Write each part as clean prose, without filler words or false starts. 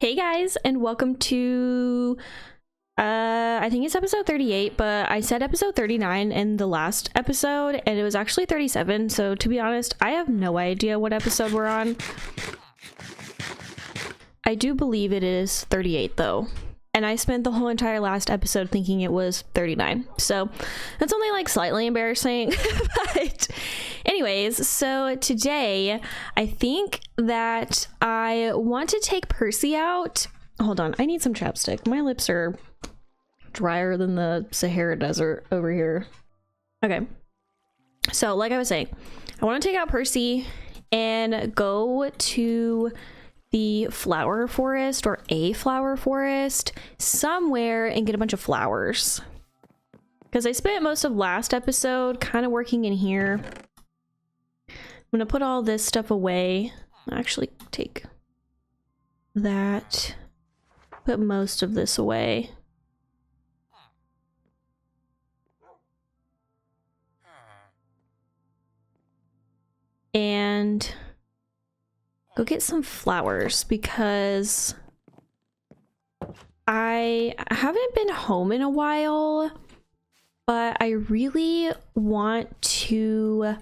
Hey guys, and welcome to I think it's episode 38, but I said episode 39 in the last episode and it was actually 37, so to be honest, I have no idea what episode we're on. I do believe it is 38 though, and I spent the whole entire last episode thinking it was 39, so that's only like slightly embarrassing. But anyways, so today I think that I want to take Percy out. Hold on, I need some chapstick. My lips are drier than the Sahara Desert over here. Okay, so like I was saying, I want to take out Percy and go to the flower forest or a flower forest somewhere and get a bunch of flowers, because I spent most of last episode kind of working in here. I'm gonna put all this stuff away. Actually take that, put most of this away. And go get some flowers because I haven't been home in a while, but I really want to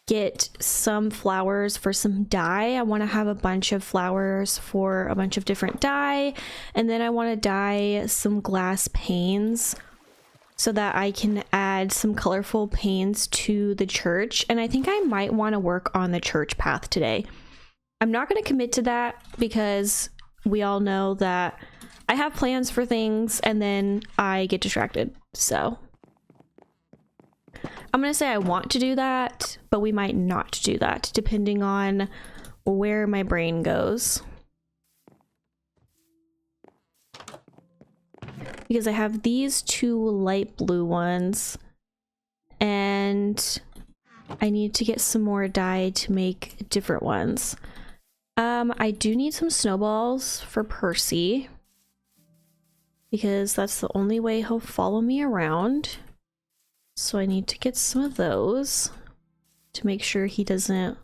get some flowers for some dye. I want to have a bunch of flowers for a bunch of different dye, and then I want to dye some glass panes so that I can add some colorful panes to the church. And I think I might want to work on the church path today. I'm not going to commit to that because we all know that I have plans for things and then I get distracted. So I'm going to say I want to do that, but we might not do that depending on where my brain goes. Because I have these two light blue ones and I need to get some more dye to make different ones. I do need some snowballs for Percy because that's the only way he'll follow me around. So I need to get some of those to make sure he doesn't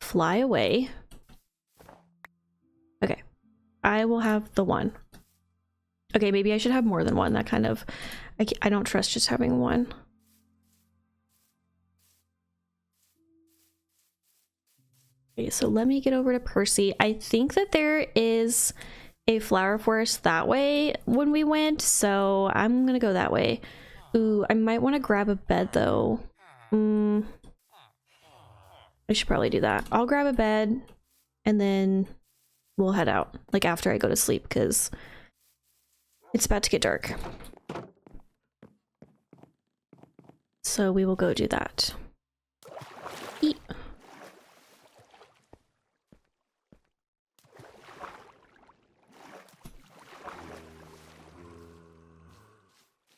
fly away. Okay, I will have the one. Okay, maybe I should have more than one. That kind of, I don't trust just having one. Okay, so let me get over to Percy. I think that there is a flower forest that way when we went, so I'm gonna go that way. Ooh, I might want to grab a bed though. I should probably do that. I'll grab a bed and then we'll head out, like after I go to sleep, because it's about to get dark. So we will go do that. Eat.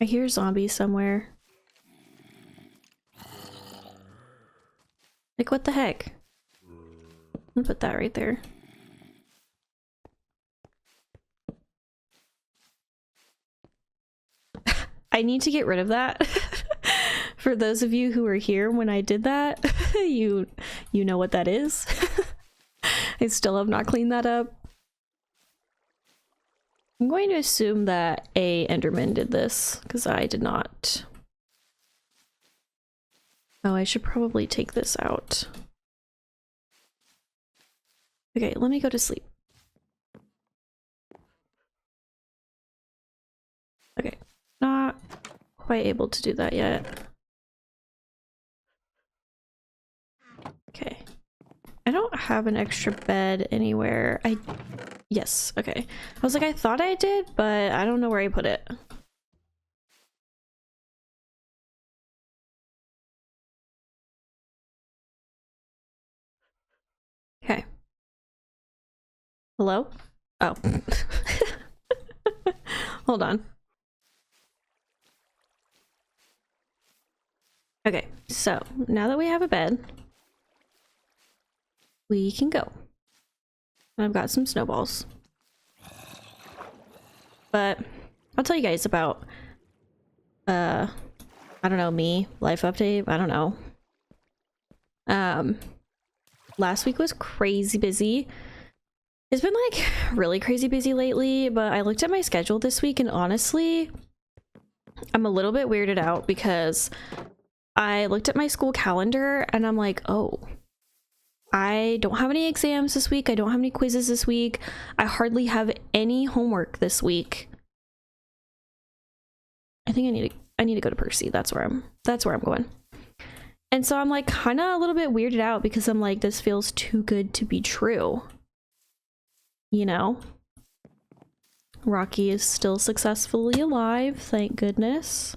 I hear zombies somewhere. Like, what the heck? I'll put that right there. I need to get rid of that. For those of you who were here when I did that, you know what that is. I still have not cleaned that up. I'm going to assume that a Enderman did this, because I did not. Oh, I should probably take this out. Okay, let me go to sleep. Okay, not quite able to do that yet. Okay. I don't have an extra bed anywhere. Yes, okay. I was like, I thought I did, but I don't know where I put it. Okay. Hello? Oh. Hold on. Okay, so now that we have a bed, we can go. I've got some snowballs. But I'll tell you guys about I don't know, life update, I don't know. Last week was crazy busy. It's been like really crazy busy lately, but I looked at my schedule this week and honestly, I'm a little bit weirded out because I looked at my school calendar and I'm like, oh, I don't have any exams this week. I don't have any quizzes this week. I hardly have any homework this week. I think I need to go to Percy. That's where I'm going. And so I'm like kind of a little bit weirded out because I'm like, this feels too good to be true. You know? Rocky is still successfully alive, thank goodness.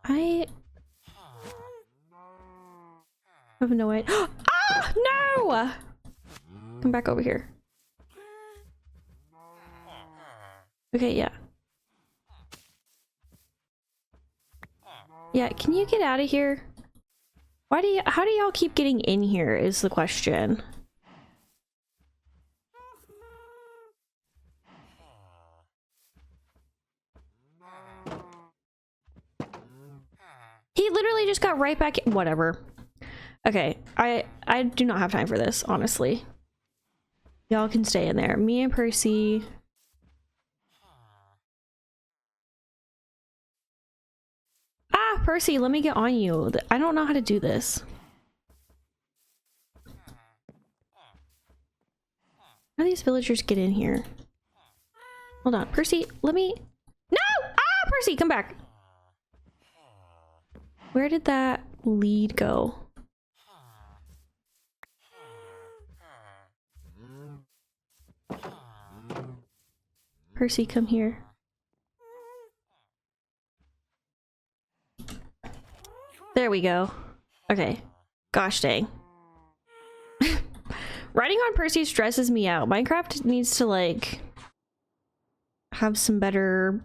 I have no idea. Ah, no! Come back over here. Okay, yeah. Yeah, can you get out of here? How do y'all keep getting in here is the question. He literally just got right back in. Whatever. Okay, I do not have time for this, honestly. Y'all can stay in there. Me and Percy. Ah, Percy, let me get on you. I don't know how to do this. How do these villagers get in here? Hold on, Percy, let me... No! Ah, Percy, come back! Where did that lead go? Percy, come here. There we go. Okay. Gosh dang. Writing on Percy stresses me out. Minecraft needs to like have some better,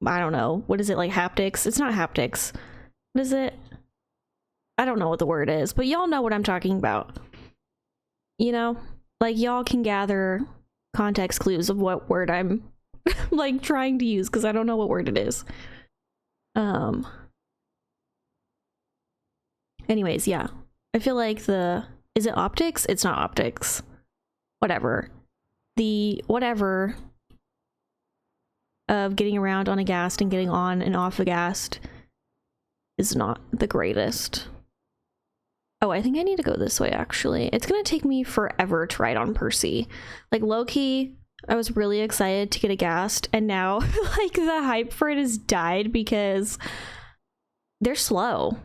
I don't know, what is it, like haptics? It's not haptics. What is it? I don't know what the word is, but y'all know what I'm talking about. You know? Like y'all can gather context clues of what word I'm like trying to use because I don't know what word it is. Anyways, yeah. I feel like is it optics? It's not optics. Whatever. The whatever of getting around on a ghast and getting on and off a ghast is not the greatest. Oh, I think I need to go this way, actually. It's gonna take me forever to ride on Percy. Like, low-key, I was really excited to get a ghast, and now, like, the hype for it has died because they're slow.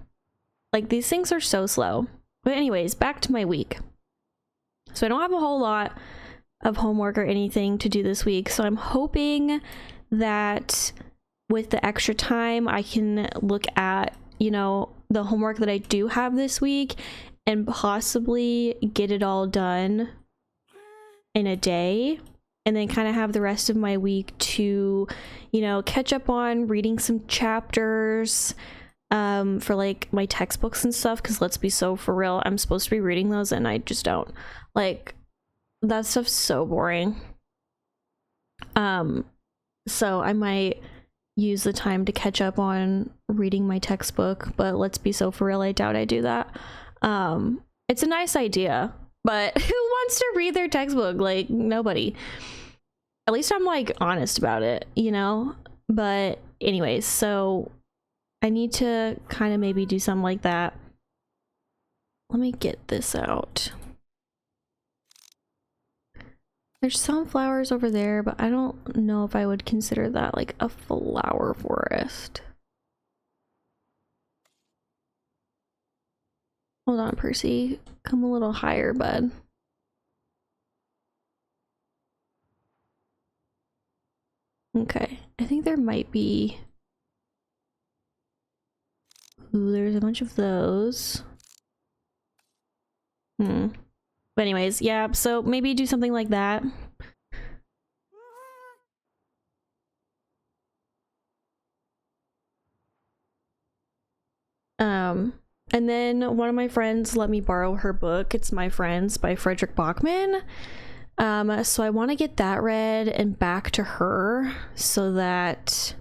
Like, these things are so slow. But anyways, back to my week. So I don't have a whole lot of homework or anything to do this week, so I'm hoping that with the extra time, I can look at, you know, the homework that I do have this week and possibly get it all done in a day, and then kind of have the rest of my week to, you know, catch up on reading some chapters for like my textbooks and stuff, because let's be so for real, I'm supposed to be reading those and I just don't. Like, that stuff's so boring. So I might use the time to catch up on reading my textbook, but let's be so for real, I doubt I do that. It's a nice idea, but who wants to read their textbook? Like, nobody. At least I'm like honest about it, you know? But anyways, so I need to kind of maybe do something like that. Let me get this out. There's some flowers over there, but I don't know if I would consider that like a flower forest. Hold on, Percy. Come a little higher, bud. Okay, I think there might be... Ooh, there's a bunch of those. But anyways, yeah, so maybe do something like that. And then one of my friends let me borrow her book. It's My Friends by Frederick Bachman. So I want to get that read and back to her so that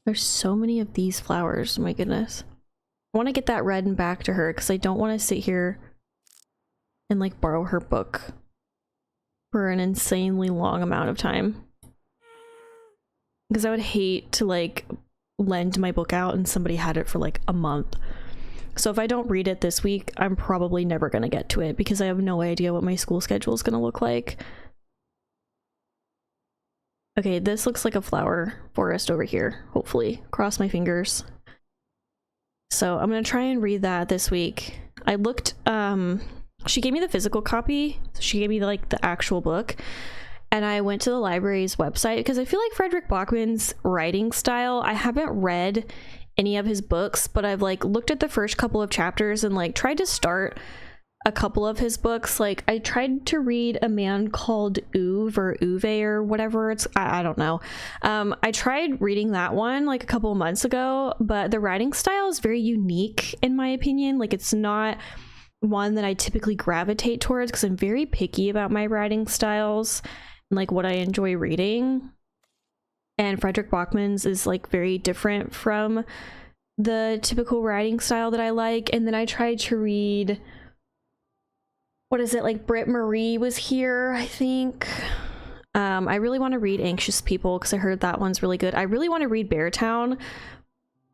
There's so many of these flowers, my goodness. I want to get that red and back to her because I don't want to sit here and like borrow her book for an insanely long amount of time. Because I would hate to like lend my book out and somebody had it for like a month. So if I don't read it this week, I'm probably never going to get to it because I have no idea what my school schedule is going to look like. Okay, this looks like a flower forest over here, hopefully. Cross my fingers. So I'm going to try and read that this week. I looked, she gave me the physical copy. She gave me like the actual book. And I went to the library's website because I feel like Frederick Bachman's writing style, I haven't read any of his books, but I've like looked at the first couple of chapters and like tried to start a couple of his books. Like I tried to read A Man Called Uve or Uve or whatever it's, I don't know. I tried reading that one like a couple of months ago, but the writing style is very unique in my opinion. Like it's not one that I typically gravitate towards because I'm very picky about my writing styles and like what I enjoy reading. And Frederick Bachman's is like very different from the typical writing style that I like. And then I tried to read, what is it, like Britt Marie was here, I think. I really want to read Anxious People because I heard that one's really good. I really want to read Beartown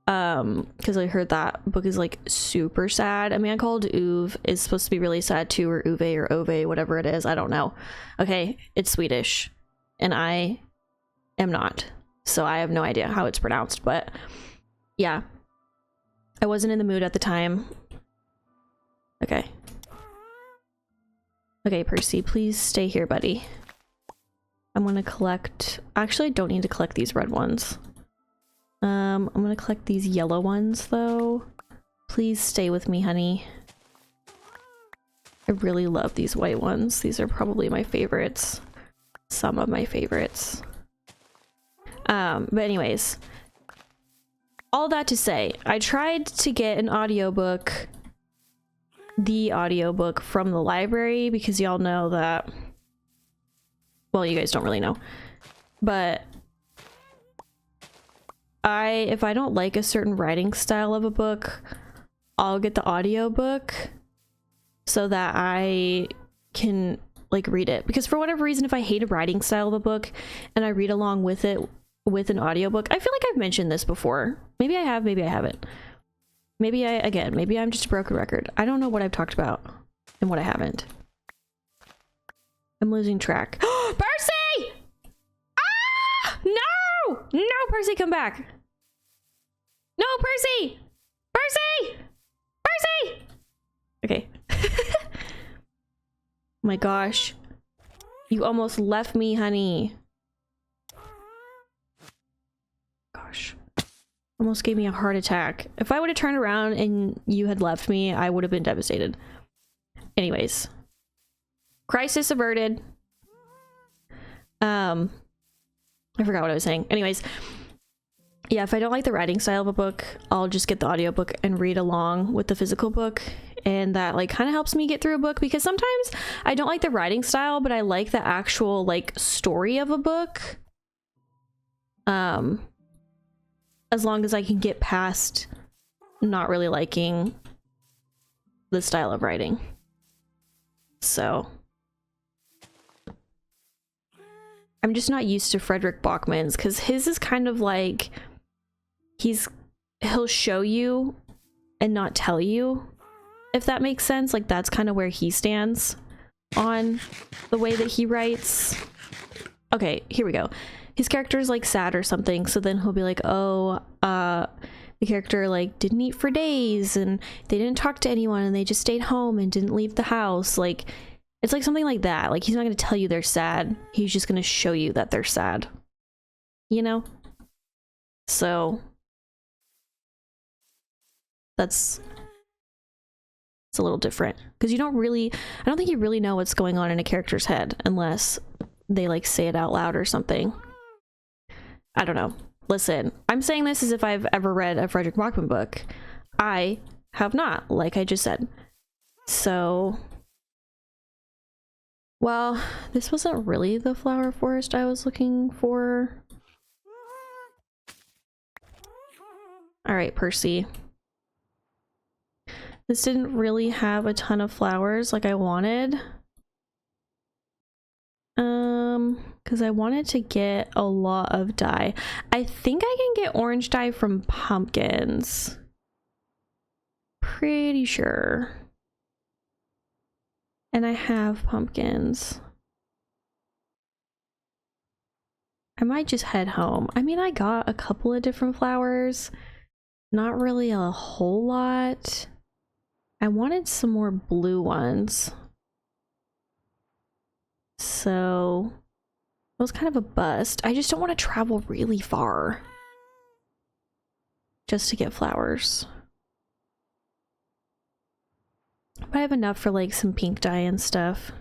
because I heard that book is like super sad. A Man Called Uve is supposed to be really sad too, or Uve or Ove, whatever it is. I don't know. Okay, it's Swedish and I am not, so I have no idea how it's pronounced, but yeah, I wasn't in the mood at the time. Okay, Percy, please stay here, buddy. I'm gonna collect, actually I don't need to collect these red ones. I'm gonna collect these yellow ones though. Please stay with me, honey. I really love these white ones. These are probably my favorites, some of my favorites. But anyways, all that to say, I tried to get an audiobook, the audiobook from the library, because y'all know that, well, you guys don't really know, but if I don't like a certain writing style of a book, I'll get the audiobook so that I can like read it, because for whatever reason, if I hate a writing style of a book and I read along with it with an audiobook, I feel like I've mentioned this before. Maybe I have, maybe I haven't. Maybe maybe I'm just a broken record. I don't know what I've talked about and what I haven't. I'm losing track. Percy! Ah! No! No, Percy, come back. No, Percy! Percy! Percy! Okay. Oh my gosh. You almost left me, honey. Gosh. Almost gave me a heart attack. If I would have turned around and you had left me, I would have been devastated. Anyways. Crisis averted. I forgot what I was saying. Anyways. Yeah, if I don't like the writing style of a book, I'll just get the audiobook and read along with the physical book. And that like kind of helps me get through a book, because sometimes I don't like the writing style, but I like the actual like story of a book. As long as I can get past not really liking the style of writing. So I'm just not used to Frederick Bachman's, because his is kind of like he'll show you and not tell you, if that makes sense. Like that's kind of where he stands on the way that he writes. Okay, here we go. His character is like sad or something, so then he'll be like, oh, the character like didn't eat for days and they didn't talk to anyone and they just stayed home and didn't leave the house. Like it's like something like that. Like he's not going to tell you they're sad, he's just going to show you that they're sad, you know? So it's a little different, because you don't really, I don't think you really know what's going on in a character's head unless they like say it out loud or something. I don't know. Listen, I'm saying this as if I've ever read a Frederick Bachman book. I have not, like I just said. So, well, this wasn't really the flower forest I was looking for. All right, Percy. This didn't really have a ton of flowers like I wanted. Because I wanted to get a lot of dye. I think I can get orange dye from pumpkins. Pretty sure. And I have pumpkins. I might just head home. I mean, I got a couple of different flowers. Not really a whole lot. I wanted some more blue ones. So it was kind of a bust. I just don't want to travel really far just to get flowers. But I have enough for like some pink dye and stuff.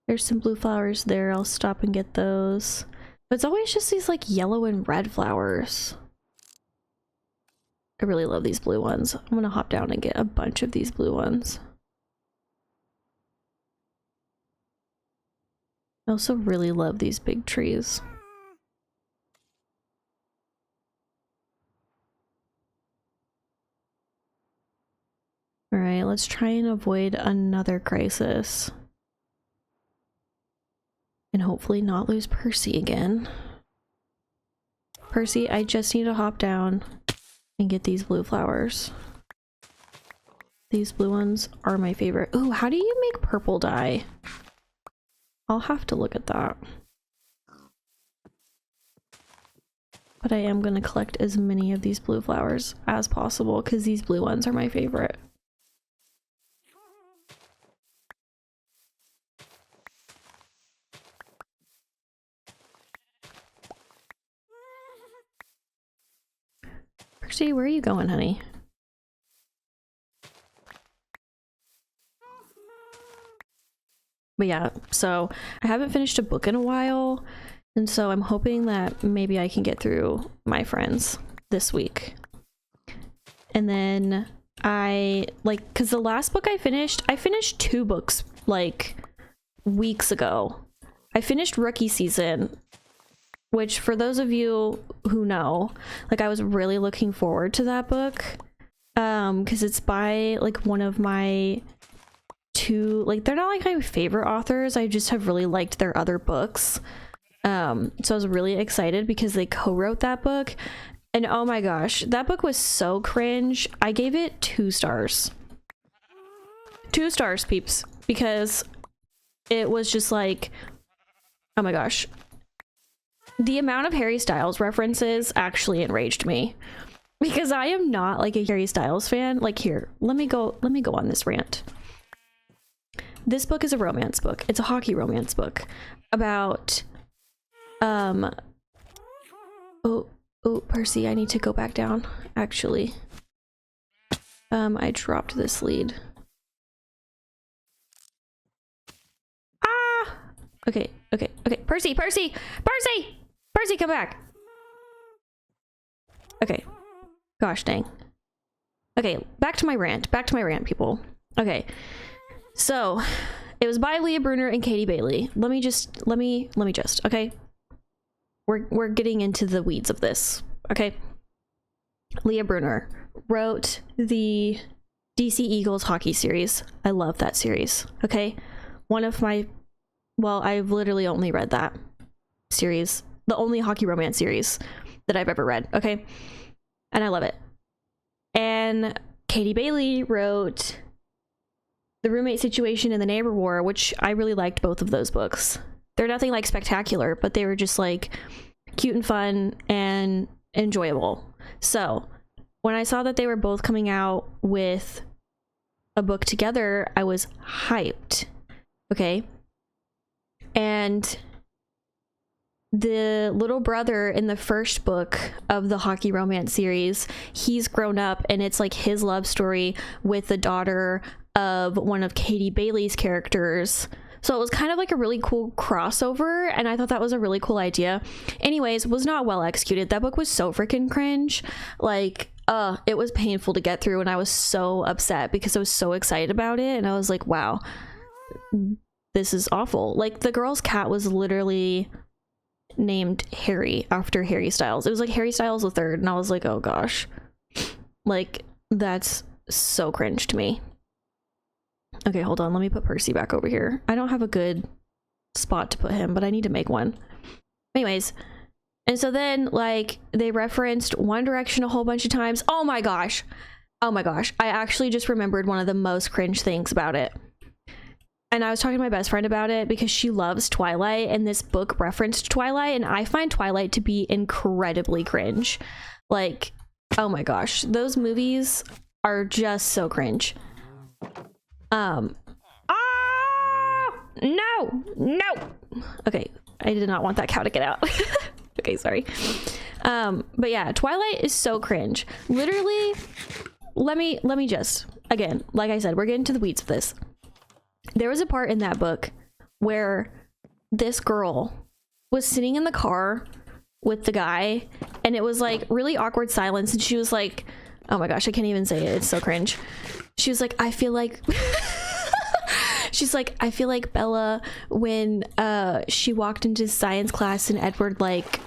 There's some blue flowers there. I'll stop and get those. But it's always just these like yellow and red flowers. I really love these blue ones. I'm gonna hop down and get a bunch of these blue ones. I also really love these big trees. All right, let's try and avoid another crisis. And hopefully not lose Percy again. Percy, I just need to hop down and get these blue flowers. These blue ones are my favorite. Ooh, how do you make purple dye? I'll have to look at that. But I am going to collect as many of these blue flowers as possible because these blue ones are my favorite. Percy, where are you going, honey? But yeah, so I haven't finished a book in a while, and so I'm hoping that maybe I can get through My Friends this week. And then because the last book I finished 2 books like weeks ago. I finished Rookie Season, which for those of you who know, like I was really looking forward to that book because it's by like one of my two, like they're not like my favorite authors, I just have really liked their other books. So I was really excited because they co-wrote that book, and oh my gosh, that book was so cringe. I gave it 2 stars. 2 stars, peeps, because it was just like, oh my gosh. The amount of Harry Styles references actually enraged me because I am not like a Harry Styles fan. Like here, let me go on this rant. This book is a romance book. It's a hockey romance book about oh Percy, I need to go back down actually. I dropped this lead. Ah, okay, Percy, come back. Okay, gosh dang. Okay, back to my rant, people. Okay, so it was by Leah Brunner and Katie Bailey. Let me just, okay? We're getting into the weeds of this, okay? Leah Brunner wrote the DC Eagles hockey series. I love that series, okay? One of my, well, I've literally only read that series, the only hockey romance series that I've ever read, okay? And I love it. And Katie Bailey wrote The Roommate Situation and The Neighbor War, which I really liked both of those books. They're nothing like spectacular, but they were just like cute and fun and enjoyable. So when I saw that they were both coming out with a book together, I was hyped, okay? And the little brother in the first book of the hockey romance series, he's grown up and it's like his love story with the daughter of one of Katie Bailey's characters. So it was kind of like a really cool crossover, and I thought that was a really cool idea. Anyways, was not well executed. That book was so freaking cringe. Like, it was painful to get through, and I was so upset because I was so excited about it, and I was like, wow, this is awful. Like, the girl's cat was literally named Harry after Harry Styles. It was like Harry Styles the third, and I was like, oh gosh, like, that's so cringe to me. Okay, hold on, let me put Percy back over here. I don't have a good spot to put him, but I need to make one. Anyways, and so then, like, they referenced One Direction a whole bunch of times. Oh my gosh, I actually just remembered one of the most cringe things about it. And I was talking to my best friend about it because she loves Twilight, and this book referenced Twilight, and I find Twilight to be incredibly cringe. Like, oh my gosh, those movies are just so cringe. No. Okay, I did not want that cow to get out. Okay, sorry. But yeah, Twilight is so cringe. Literally, let me just, again, like I said, we're getting to the weeds of this. There was a part in that book where this girl was sitting in the car with the guy, and it was like really awkward silence, and she was like, oh my gosh, I can't even say it, it's so cringe. She was like, I feel like she's like, I feel like Bella when she walked into science class and Edward like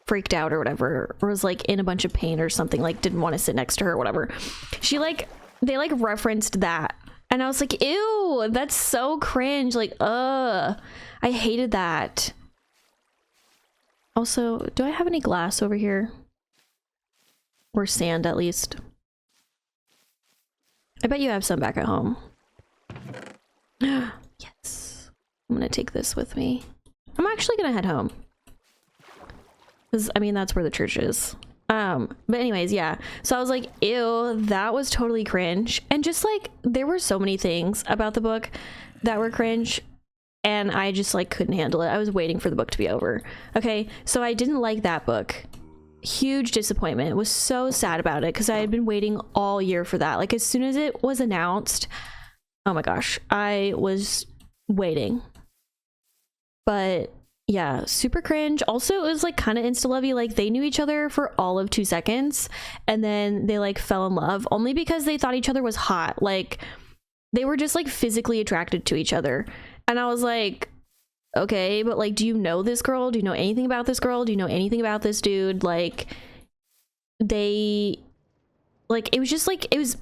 freaked out or whatever, or was like in a bunch of pain or something, like didn't want to sit next to her or whatever. She like, they like referenced that, and I was like, ew, that's so cringe. Like, I hated that. Also, do I have any glass over here? Or sand, at least. I bet you have some back at home. Yes. I'm gonna take this with me. I'm actually gonna head home. Because, I mean, that's where the church is. But anyways, yeah. So I was like, ew, that was totally cringe. And just like, there were so many things about the book that were cringe, and I just like couldn't handle it. I was waiting for the book to be over. Okay, so I didn't like that book. Huge disappointment. Was so sad about it because I had been waiting all year for that. Like, as soon as it was announced, oh my gosh, I was waiting. But yeah, super cringe. Also, it was like kind of insta-lovey. Like, they knew each other for all of 2 seconds, and then they like fell in love only because they thought each other was hot. Like, they were just like physically attracted to each other, and I was like, okay, but like, do you know this girl? Do you know anything about this girl? Do you know anything about this dude? Like, they, like, it was just like, it was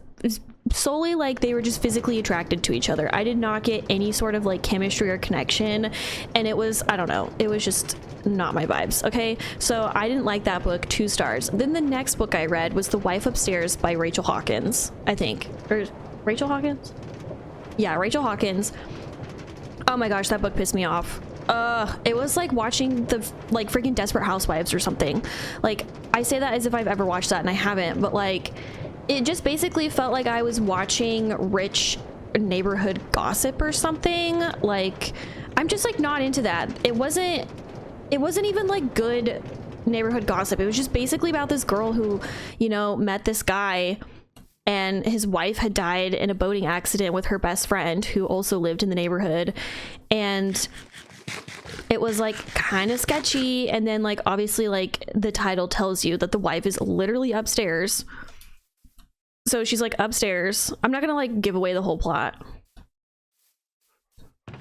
solely like they were just physically attracted to each other. I did not get any sort of like chemistry or connection, and it was, I don't know, it was just not my vibes. Okay, so I didn't like that book. 2 stars. Then the next book I read was The Wife Upstairs by Rachel Hawkins, I think. Or Rachel Hawkins? Yeah, Rachel Hawkins. Oh my gosh, that book pissed me off. It was like watching the like freaking Desperate Housewives or something. Like, I say that as if I've ever watched that, and I haven't, but like, it just basically felt like I was watching rich neighborhood gossip or something. Like, I'm just like not into that. It wasn't even like good neighborhood gossip. It was just basically about this girl who, you know, met this guy, and his wife had died in a boating accident with her best friend who also lived in the neighborhood, and it was like kind of sketchy. And then like, obviously, like, the title tells you that the wife is literally upstairs. So she's like upstairs. I'm not gonna like give away the whole plot,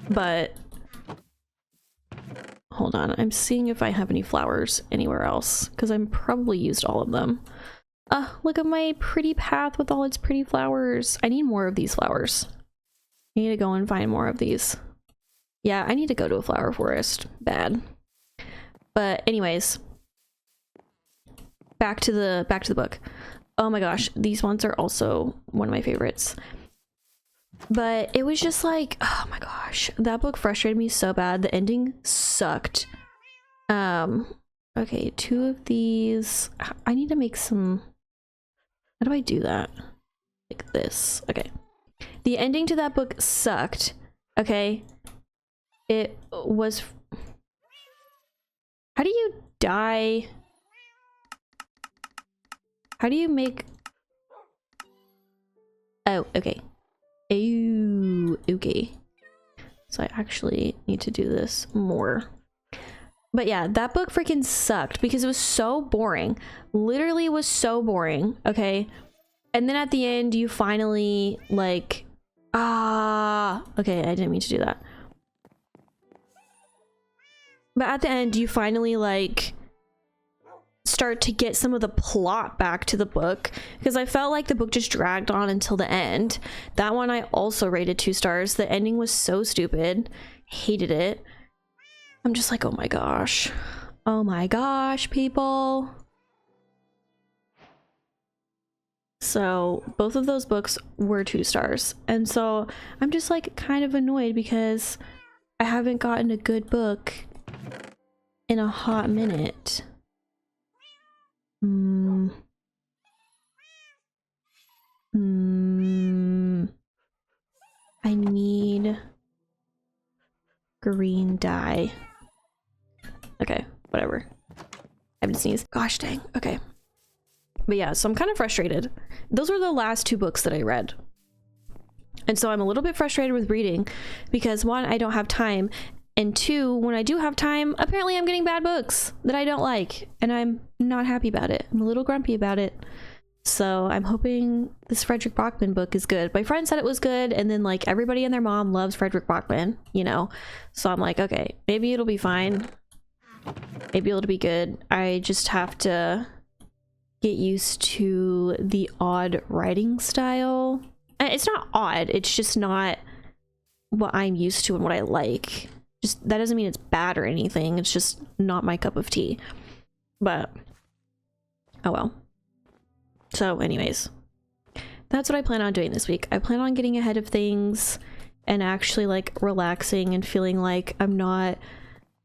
but hold on, I'm seeing if I have any flowers anywhere else, because I'm probably used all of them. Look at my pretty path with all its pretty flowers. I need more of these flowers. I need to go and find more of these. Yeah, I need to go to a flower forest. Bad. But anyways, back to the book. Oh my gosh, these ones are also one of my favorites. But it was just like, oh my gosh, that book frustrated me so bad. The ending sucked. Okay, 2 of these. I need to make some. How do I do that? Like this. Okay. The ending to that book sucked. Okay. It was. How do you die? How do you make... Oh, okay. Ew, okay. So I actually need to do this more. But yeah, that book freaking sucked because it was so boring. Literally was so boring, okay? And then at the end, you finally, like... okay, I didn't mean to do that. But at the end, you finally, like... start to get some of the plot back to the book, because I felt like the book just dragged on until the end. That one I also rated 2 stars. The ending was so stupid. Hated it. I'm just like, oh my gosh. Oh my gosh, people. So both of those books were 2 stars. And so I'm just like kind of annoyed because I haven't gotten a good book in a hot minute. I need green dye. Okay, whatever. I haven't sneezed. Gosh dang. Okay. But yeah, so I'm kind of frustrated. Those were the last 2 books that I read. And so I'm a little bit frustrated with reading because 1, I don't have time. And 2, when I do have time, apparently I'm getting bad books that I don't like. And I'm not happy about it. I'm a little grumpy about it. So I'm hoping this Frederick Bachman book is good. My friend said it was good, and then like everybody and their mom loves Frederick Bachman, you know? So I'm like, okay, maybe it'll be fine. Maybe it'll be good. I just have to get used to the odd writing style. And it's not odd, it's just not what I'm used to and what I like. Just that doesn't mean it's bad or anything. It's just not my cup of tea. But oh well. So anyways, that's what I plan on doing this week. I plan on getting ahead of things and actually like relaxing and feeling like I'm not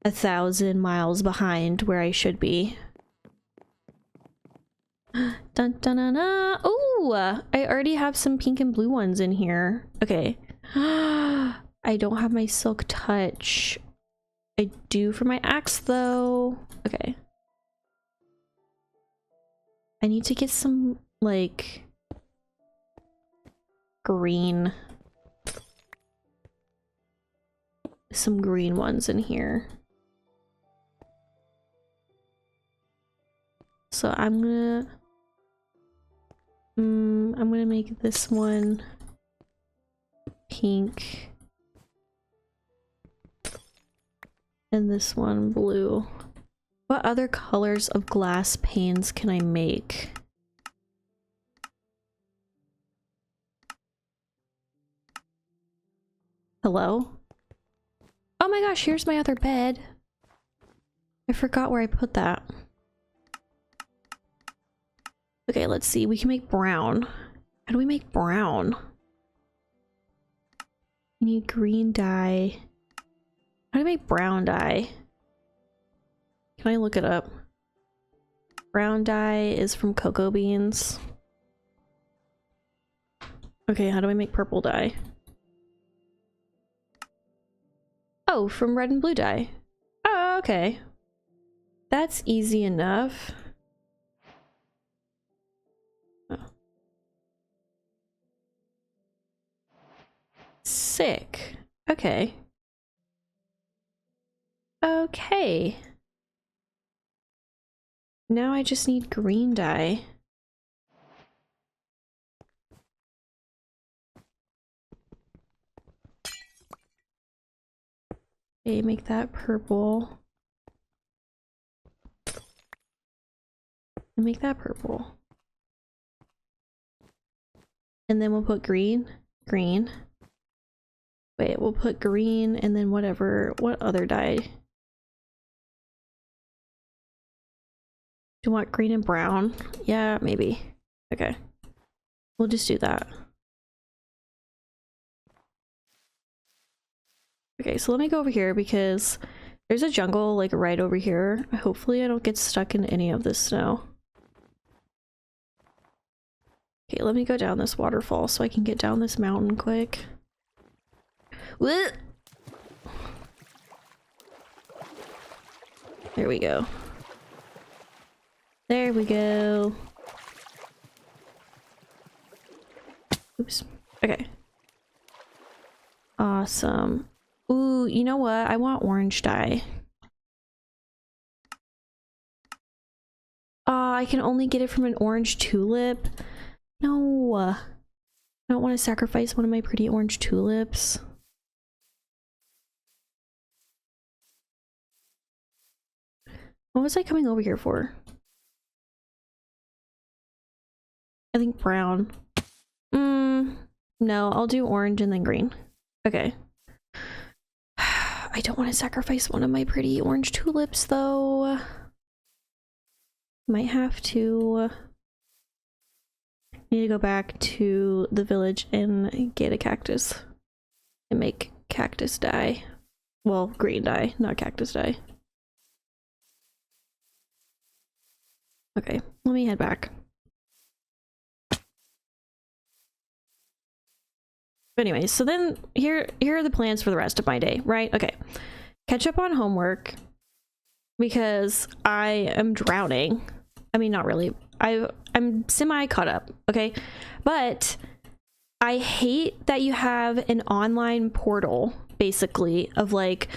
1,000 miles behind where I should be. Dun dun dun dun. Oh, I already have some pink and blue ones in here. Okay. I don't have my silk touch. I do for my axe though. Okay. I need to get some, like, green. Some green ones in here. So I'm gonna make this one pink. And this one blue. What other colors of glass panes can I make? Hello? Oh my gosh, here's my other bed. I forgot where I put that. Okay, let's see. We can make brown. How do we make brown? We need green dye. How do I make brown dye? Can I look it up? Brown dye is from cocoa beans. Okay, how do I make purple dye? Oh, from red and blue dye. Oh, okay. That's easy enough. Oh. Sick. Okay. Okay. Now I just need green dye. Okay, make that purple. And make that purple. And then we'll put green, green. Wait, we'll put green and then whatever, what other dye? Do you want green and brown? Yeah, maybe. Okay. We'll just do that. Okay, so let me go over here because there's a jungle like right over here. Hopefully I don't get stuck in any of this snow. Okay, let me go down this waterfall so I can get down this mountain quick. What? There we go. There we go. Oops. Okay. Awesome. Ooh, you know what? I want orange dye. I can only get it from an orange tulip. No, I don't want to sacrifice one of my pretty orange tulips. What was I coming over here for? I think brown. No, I'll do orange and then green. Okay. I don't want to sacrifice one of my pretty orange tulips though. Might have to. Need to go back to the village and get a cactus and make cactus dye. Well, green dye, not cactus dye. Okay, let me head back. Anyways, so then here are the plans for the rest of my day, right? Okay. Catch up on homework because I am drowning. I mean, not really. I'm semi caught up, okay? But I hate that you have an online portal basically of like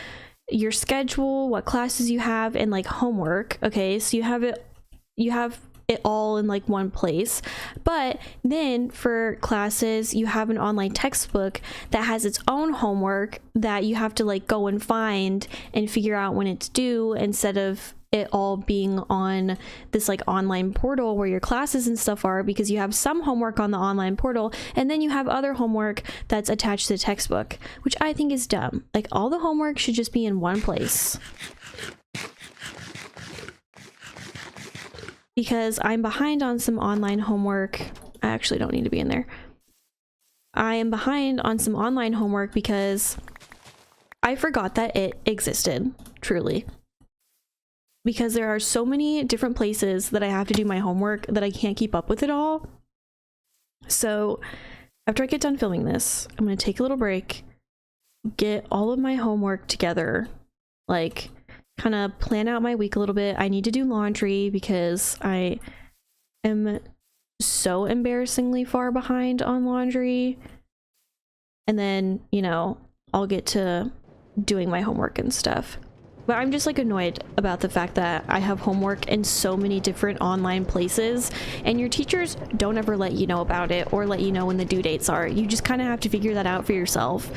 your schedule, what classes you have, and like homework, okay? So you have it all in like one place, but then for classes you have an online textbook that has its own homework that you have to like go and find and figure out when it's due, instead of it all being on this like online portal where your classes and stuff are, because you have some homework on the online portal and then you have other homework that's attached to the textbook, which I think is dumb. Like all the homework should just be in one place. Because I'm behind on some online homework. I actually don't need to be in there. I am behind on some online homework because I forgot that it existed, truly. Because there are so many different places that I have to do my homework that I can't keep up with it all. So after I get done filming this, I'm going to take a little break, get all of my homework together, like kind of plan out my week a little bit. I need to do laundry because I am so embarrassingly far behind on laundry. And then, you know, I'll get to doing my homework and stuff. But I'm just like annoyed about the fact that I have homework in so many different online places and your teachers don't ever let you know about it or let you know when the due dates are. You just kind of have to figure that out for yourself,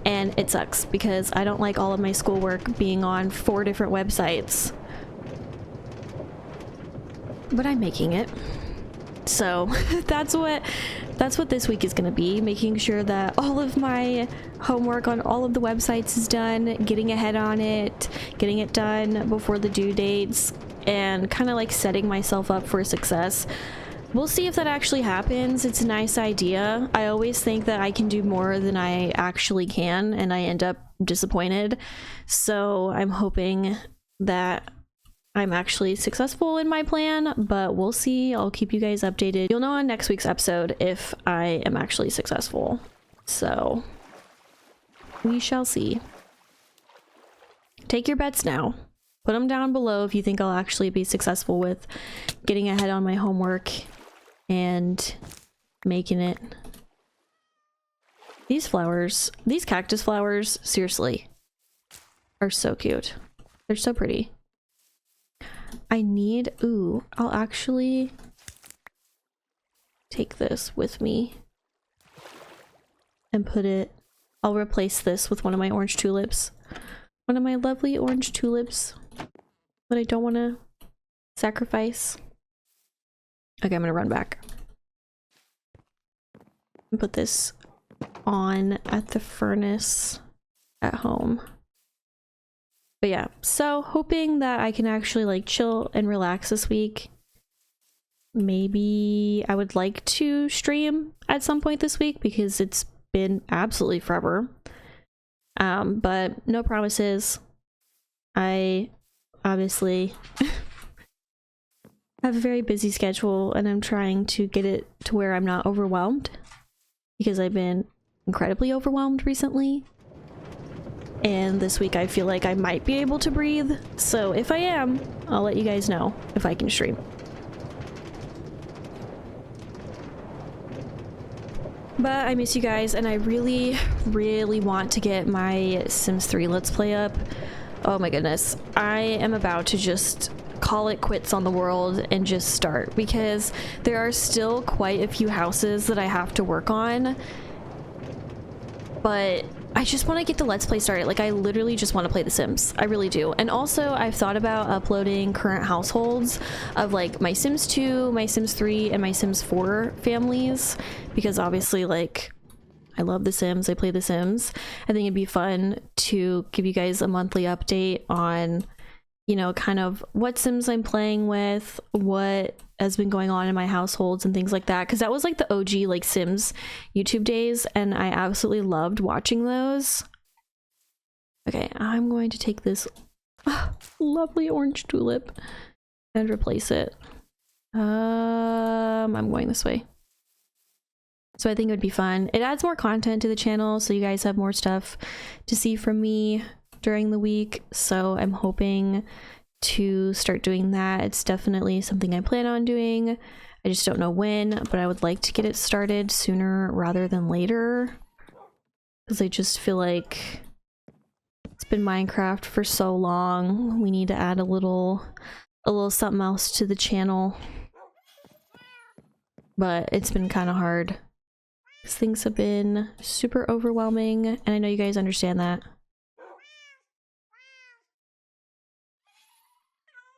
and it sucks because I don't like all of my schoolwork being on 4 different websites. But I'm making it. So that's what this week is going to be, making sure that all of my homework on all of the websites is done, getting ahead on it, getting it done before the due dates, and kind of like setting myself up for success. We'll see if that actually happens. It's a nice idea. I always think that I can do more than I actually can, and I end up disappointed. So I'm hoping that I'm actually successful in my plan, but we'll see. I'll keep you guys updated. You'll know on next week's episode if I am actually successful. So we shall see. Take your bets now. Put them down below if you think I'll actually be successful with getting ahead on my homework and making it. These flowers, these cactus flowers, seriously, are so cute. They're so pretty. I need, ooh, I'll actually take this with me and put it, I'll replace this with one of my orange tulips. One of my lovely orange tulips that I don't want to sacrifice. Okay, I'm gonna run back and put this on at the furnace at home. But yeah, so hoping that I can actually like chill and relax this week. Maybe I would like to stream at some point this week because it's been absolutely forever. But no promises. I obviously have a very busy schedule and I'm trying to get it to where I'm not overwhelmed because I've been incredibly overwhelmed recently. And this week I feel like I might be able to breathe. So if I am, I'll let you guys know if I can stream. But I miss you guys and I really, really want to get my Sims 3 Let's Play up. Oh my goodness. I am about to just call it quits on the world and just start, because there are still quite a few houses that I have to work on, but I just want to get the Let's Play started. Like, I literally just want to play The Sims. I really do. And also, I've thought about uploading current households of like my Sims 2, my Sims 3, and my Sims 4 families, because obviously, like, I love The Sims. I play The Sims. I think it'd be fun to give you guys a monthly update on, you know, kind of what Sims I'm playing with, what has been going on in my households and things like that, because that was like the OG like Sims YouTube days and I absolutely loved watching those. Okay, I'm going to take this lovely orange tulip and replace it. I'm going this way. So I think it would be fun. It adds more content to the channel, so you guys have more stuff to see from me during the week, so I'm hoping to start doing that. It's definitely something I plan on doing. I just don't know when, but I would like to get it started sooner rather than later, because I just feel like it's been Minecraft for so long. We need to add a little something else to the channel, but it's been kind of hard because things have been super overwhelming, and I know you guys understand that.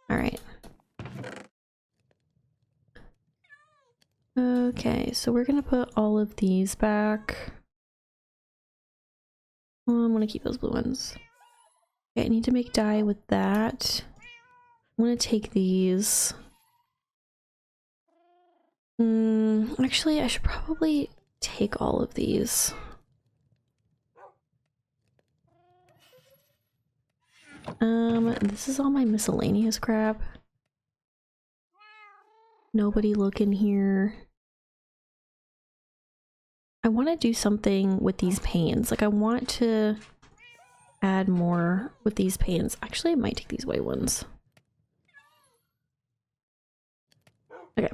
All right. Okay, so we're gonna put all of these back. I'm gonna keep those blue ones. Okay, I need to make dye with that. I'm gonna take these. Actually, I should probably take all of these. This is all my miscellaneous crap. Nobody look in here. I want to do something with these panes. Like, I want to add more with these panes. Actually, I might take these white ones. Okay.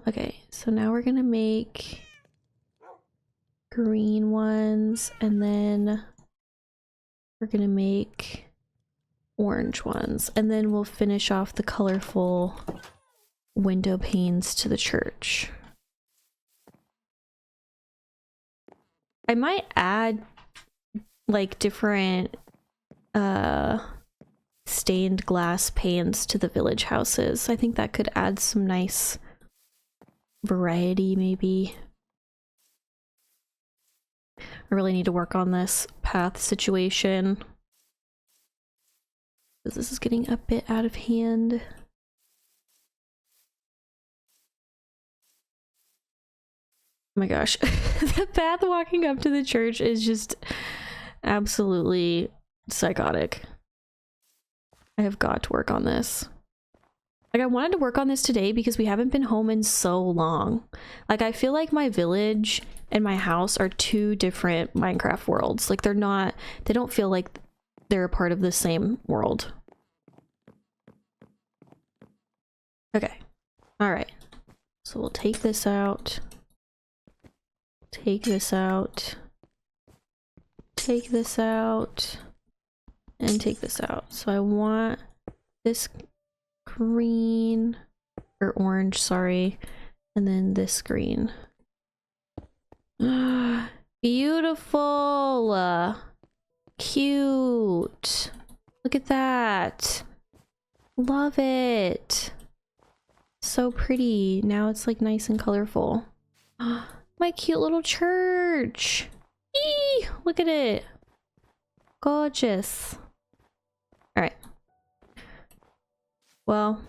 Okay, so now we're gonna make green ones, and then we're gonna make orange ones, and then we'll finish off the colorful window panes to the church. I might add like different stained glass panes to the village houses. I think that could add some nice variety, maybe. I really need to work on this path situation, because this is getting a bit out of hand. Oh my gosh, the path walking up to the church is just absolutely psychotic. I have got to work on this. Like, I wanted to work on this today because we haven't been home in so long. Like, I feel like my village and my house are two different Minecraft worlds. Like, they don't feel like they're a part of the same world. Okay. All right. So we'll take this out. Take this out. Take this out. And take this out. So I want this green, or orange, sorry, and then this green. Beautiful! Cute! Look at that! Love it! So pretty. Now it's like nice and colorful. My cute little church! Eee! Look at it! Gorgeous! Alright. Well,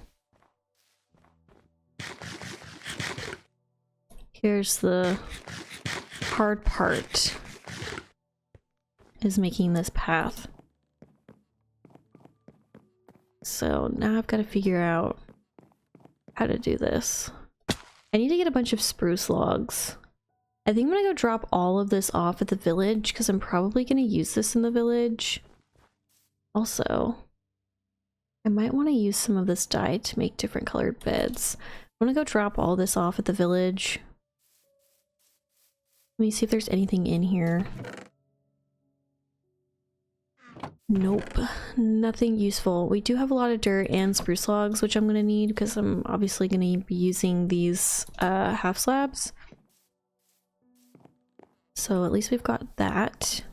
here's the hard part, is making this path. So now I've got to figure out how to do this. I need to get a bunch of spruce logs. I think I'm gonna go drop all of this off at the village, because I'm probably gonna use this in the village. Also, I might want to use some of this dye to make different colored beds. I'm gonna go drop all this off at the village. Let me see if there's anything in here. Nope, nothing useful. We do have a lot of dirt and spruce logs, which I'm gonna need because I'm obviously gonna be using these half slabs. So at least we've got that.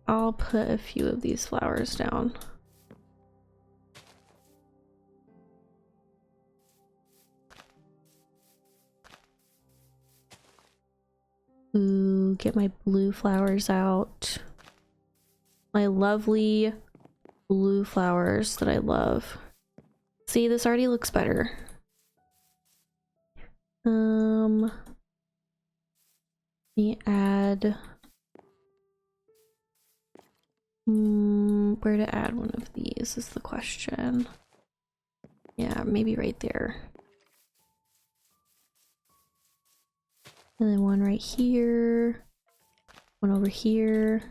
I'll put a few of these flowers down. Ooh, get my blue flowers out. My lovely blue flowers that I love. See, this already looks better. Let me add... where to add one of these is the question. Yeah, maybe right there. And then one right here. One over here.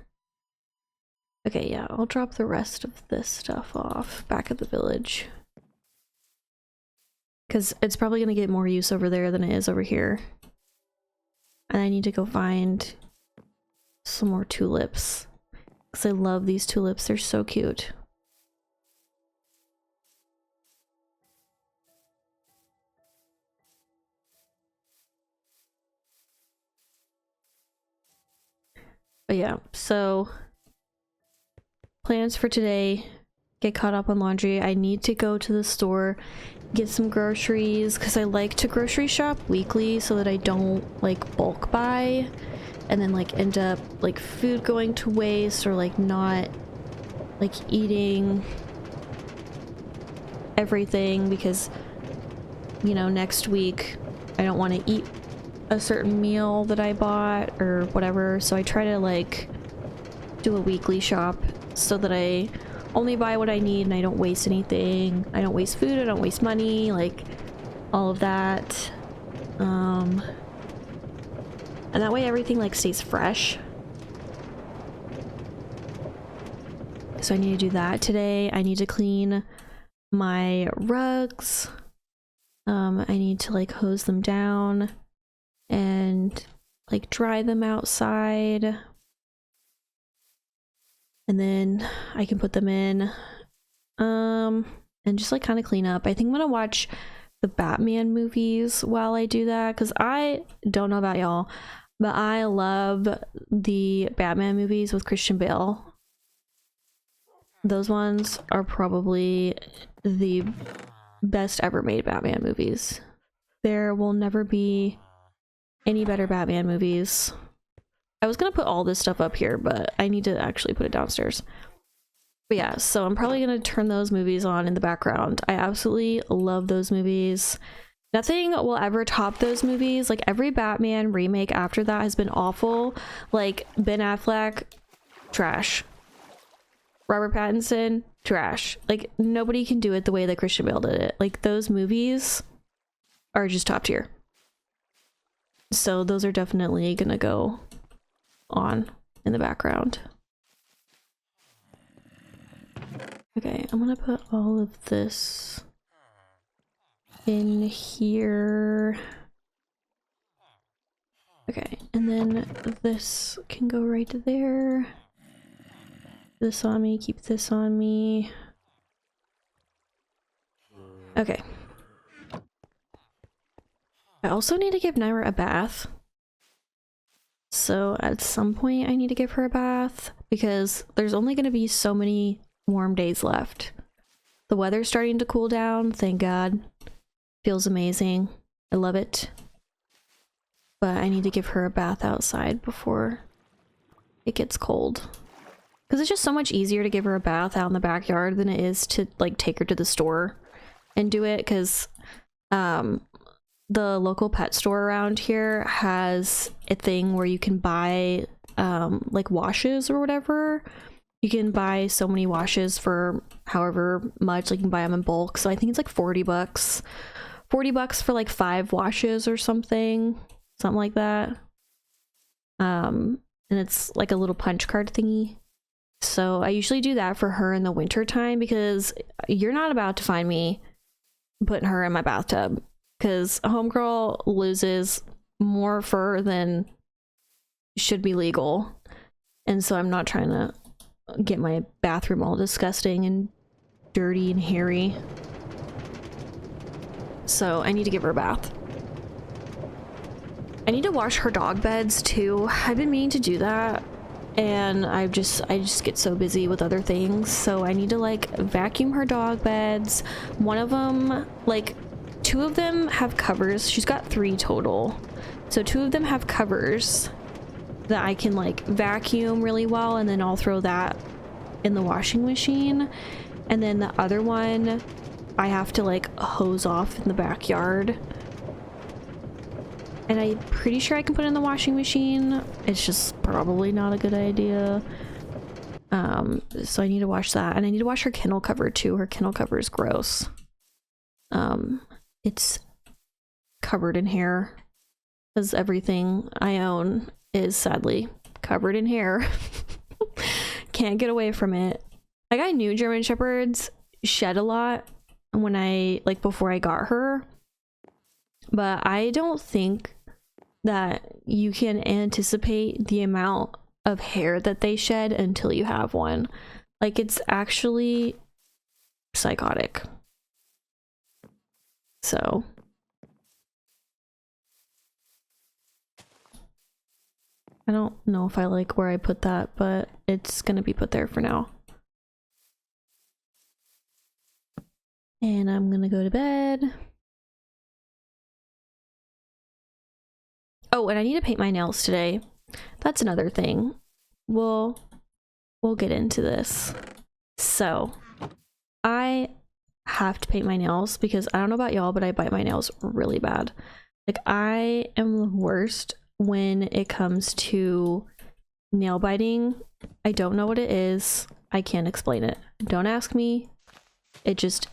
Okay, yeah, I'll drop the rest of this stuff off back at the village. Because it's probably going to get more use over there than it is over here. And I need to go find some more tulips. Because I love these tulips, they're so cute. But yeah, so plans for today, get caught up on laundry. I need to go to the store, get some groceries, because I like to grocery shop weekly so that I don't like bulk buy and then like end up like food going to waste or like not like eating everything because, you know, next week I don't want to eat a certain meal that I bought or whatever, so I try to like do a weekly shop so that I only buy what I need and I don't waste anything. I don't waste food, I don't waste money, like all of that. And that way everything like stays fresh. So I need to do that today. I need to clean my rugs. I need to like hose them down and like dry them outside. And then I can put them in. And just like kind of clean up. I think I'm gonna watch the Batman movies while I do that, because I don't know about y'all, but I love the Batman movies with Christian Bale. Those ones are probably the best ever made Batman movies. There will never be any better Batman movies. I was gonna put all this stuff up here, but I need to actually put it downstairs. But yeah, so I'm probably gonna turn those movies on in the background. I absolutely love those movies. Nothing will ever top those movies. Like every Batman remake after that has been awful. Like Ben Affleck, trash. Robert Pattinson, trash. Like nobody can do it the way that Christian Bale did it. Like those movies are just top tier. So those are definitely gonna go on in the background. Okay, I'm gonna put all of this in here. Okay, and then this can go right there. This on me, keep this on me. Okay. I also need to give Naira a bath. So at some point I need to give her a bath because there's only going to be so many warm days left. The weather's starting to cool down, thank God. Feels amazing. I love it. But I need to give her a bath outside before it gets cold. Because it's just so much easier to give her a bath out in the backyard than it is to like take her to the store and do it, because the local pet store around here has a thing where you can buy like washes or whatever. You can buy so many washes for however much, like you can buy them in bulk. So I think it's like 40 bucks. 40 bucks for like 5 washes or something like that. And it's like a little punch card thingy. So I usually do that for her in the winter time, because you're not about to find me putting her in my bathtub, because a homegirl loses more fur than should be legal. And so I'm not trying to get my bathroom all disgusting and dirty and hairy. So I need to give her a bath. I need to wash her dog beds too. I've been meaning to do that, and I just get so busy with other things. So I need to like vacuum her dog beds. One of them, like 2 of them have covers. She's got 3 total. So 2 of them have covers that I can like vacuum really well, and then I'll throw that in the washing machine. And then the other one I have to like hose off in the backyard. And I'm pretty sure I can put it in the washing machine. It's just probably not a good idea. So I need to wash that. And I need to wash her kennel cover too. Her kennel cover is gross. It's covered in hair, because everything I own is sadly covered in hair. Can't get away from it. Like, I knew German Shepherds shed a lot when before I got her, but I don't think that you can anticipate the amount of hair that they shed until you have one. Like, it's actually psychotic. So I don't know if I like where I put that, but it's gonna be put there for now. And I'm gonna go to bed. Oh, and I need to paint my nails today. That's another thing. We'll get into this. So I have to paint my nails, because I don't know about y'all, but I bite my nails really bad. Like, I am the worst when it comes to nail biting. I don't know what it is. I can't explain it. Don't ask me. It just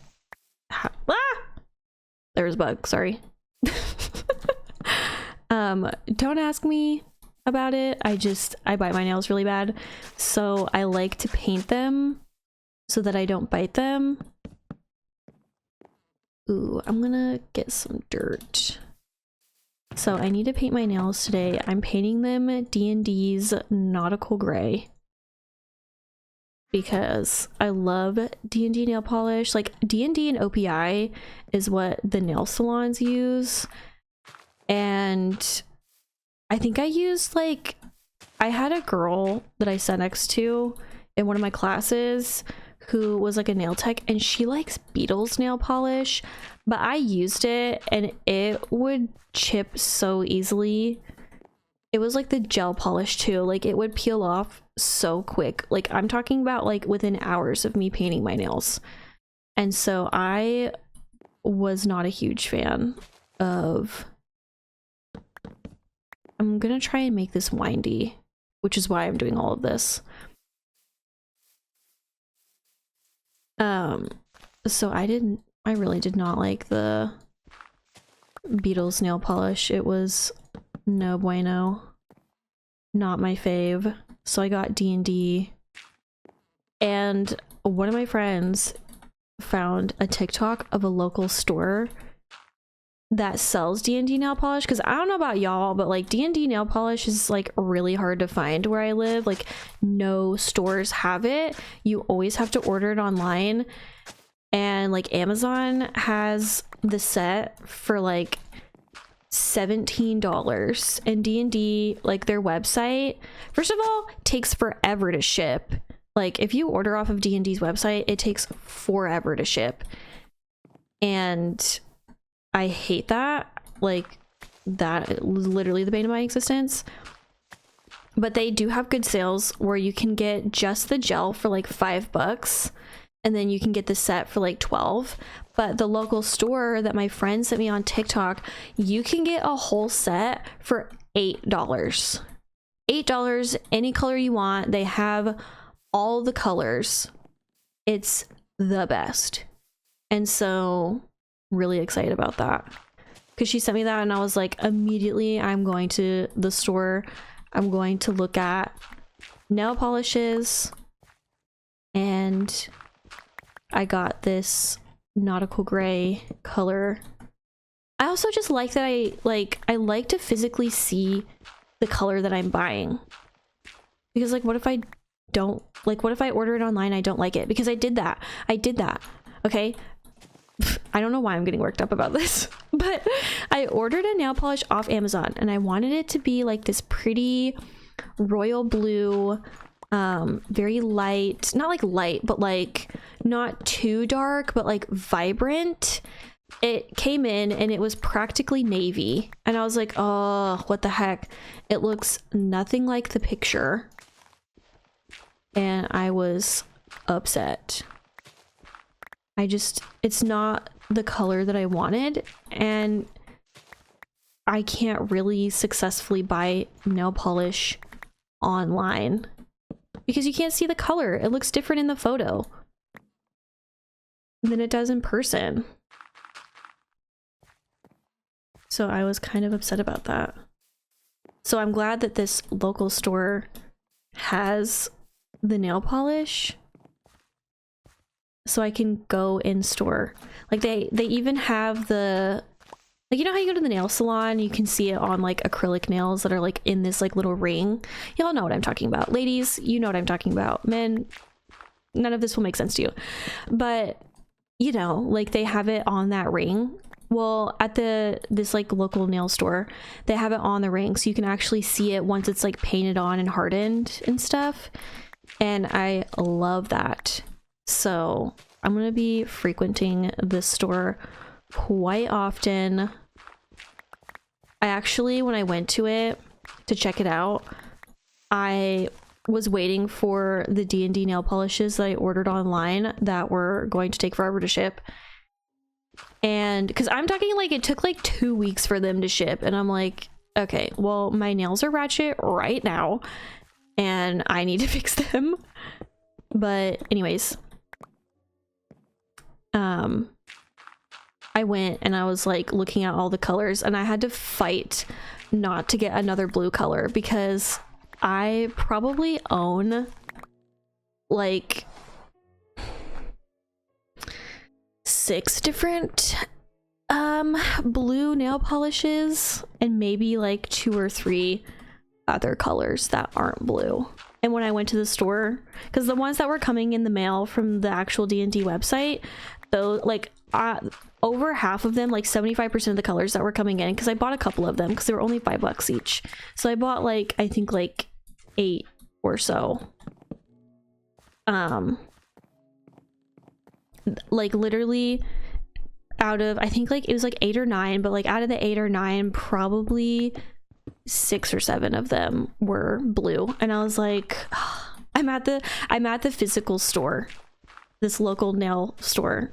there's a bug, sorry. Don't ask me about it. I bite my nails really bad, so I like to paint them so that I don't bite them. Ooh, I'm gonna get some dirt. So I need to paint my nails today. I'm painting them D&D's Nautical Gray, because I love D&D nail polish. Like, D&D and OPI is what the nail salons use. And I think I used, like, I had a girl that I sat next to in one of my classes who was like a nail tech, and she likes Beetle's nail polish, but I used it and it would chip so easily. It was like the gel polish too. Like, it would peel off so quick. Like, I'm talking about like within hours of me painting my nails. And so I was not a huge fan of... I'm gonna try and make this windy, which is why I'm doing all of this. So I really did not like the Beetle's nail polish. It was no bueno. Not my fave. So I got D&D. And one of my friends found a TikTok of a local store that sells D&D nail polish, because I don't know about y'all, but like D&D nail polish is like really hard to find where I live. Like, no stores have it. You always have to order it online, and like Amazon has the set for like $17, and D&D, like their website, first of all, takes forever to ship. Like, if you order off of D&D's website, it takes forever to ship, and I hate that. Like, that literally the bane of my existence. But they do have good sales where you can get just the gel for like $5, and then you can get the set for like 12. But the local store that my friend sent me on TikTok, you can get a whole set for $8. $8, any color you want. They have all the colors. It's the best. And so, really excited about that, because she sent me that and I was like, immediately I'm going to the store. I'm going to look at nail polishes, and I got this nautical gray color. I also just like that I like to physically see the color that I'm buying, because like what if I don't like, what if I order it online, I don't like it? Because I did that. Okay, I don't know why I'm getting worked up about this, but I ordered a nail polish off Amazon and I wanted it to be like this pretty royal blue, very light, not like light, but like not too dark, but like vibrant. It came in and it was practically navy, and I was like, oh, what the heck? It looks nothing like the picture, and I was upset. It's not the color that I wanted, and I can't really successfully buy nail polish online because you can't see the color. It looks different in the photo than it does in person. So I was kind of upset about that. So I'm glad that this local store has the nail polish, so I can go in store. Like they even have the, like, you know how you go to the nail salon, you can see it on like acrylic nails that are like in this like little ring. Y'all know what I'm talking about. Ladies, you know what I'm talking about. Men, none of this will make sense to you. But you know, like they have it on that ring. Well, at this like local nail store, they have it on the ring, so you can actually see it once it's like painted on and hardened and stuff. And I love that. So I'm gonna be frequenting this store quite often. I actually, when I went to it to check it out, I was waiting for the D&D nail polishes that I ordered online that were going to take forever to ship. And because I'm talking like it took like 2 weeks for them to ship, and I'm like, okay, well, my nails are ratchet right now and I need to fix them. But anyways, I went and I was like looking at all the colors, and I had to fight not to get another blue color because I probably own like 6 different blue nail polishes and maybe like 2 or 3 other colors that aren't blue. And when I went to the store, because the ones that were coming in the mail from the actual D&D website, though, like over half of them, like 75% of the colors that were coming in, because I bought a couple of them because they were only $5 each, so I bought like, I think like 8 or so. Like literally out of, I think like it was like 8 or 9, but like out of the 8 or 9, probably 6 or 7 of them were blue. And I was like, oh, I'm at the physical store, this local nail store,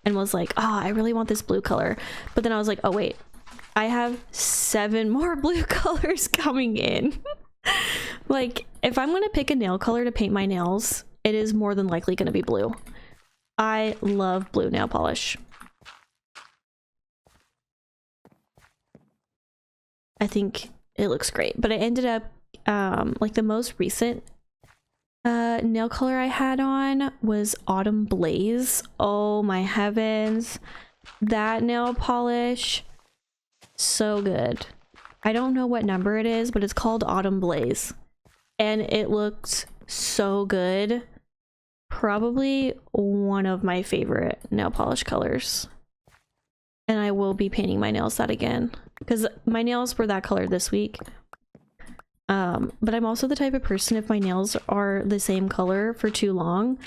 and was like, oh, I really want this blue color. But then I was like, oh wait, I have 7 more blue colors coming in. Like if I'm gonna pick a nail color to paint my nails, it is more than likely gonna be blue. I love blue nail polish. I think it looks great, but I ended up like the most recent nail color I had on was Autumn Blaze. Oh my heavens, that nail polish, so good. I don't know what number it is, but it's called Autumn Blaze, and it looked so good. Probably one of my favorite nail polish colors, and I will be painting my nails that again because my nails were that color this week. But I'm also the type of person, if my nails are the same color for too long,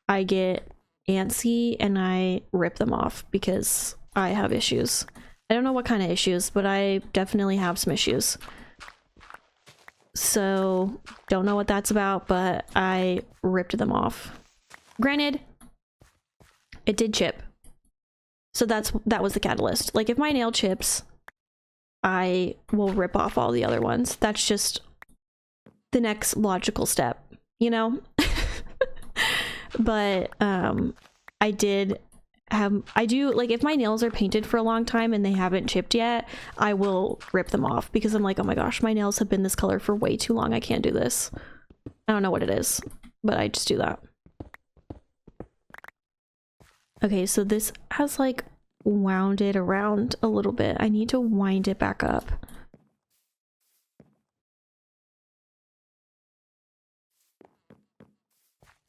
I get antsy and I rip them off because I have issues. I don't know what kind of issues, but I definitely have some issues. So don't know what that's about, but I ripped them off. Granted, it did chip, so that was the catalyst. Like if my nail chips, I will rip off all the other ones. That's just the next logical step, you know? But I did I do, like, if my nails are painted for a long time and they haven't chipped yet, I will rip them off because I'm like, oh my gosh, my nails have been this color for way too long. I can't do this. I don't know what it is, but I just do that. Okay, so this has like wound it around a little bit. I need to wind it back up.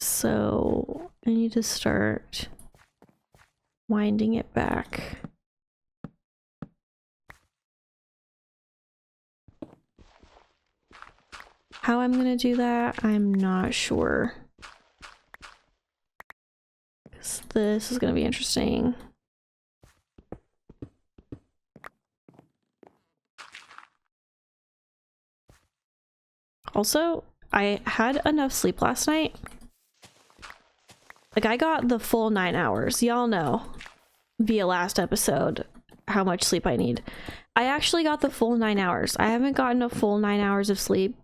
So I need to start winding it back. How I'm gonna do that, I'm not sure. This is gonna be interesting. Also, I had enough sleep last night. Like, I got the full 9 hours. Y'all know via last episode how much sleep I need. I actually got the full 9 hours. I haven't gotten a full 9 hours of sleep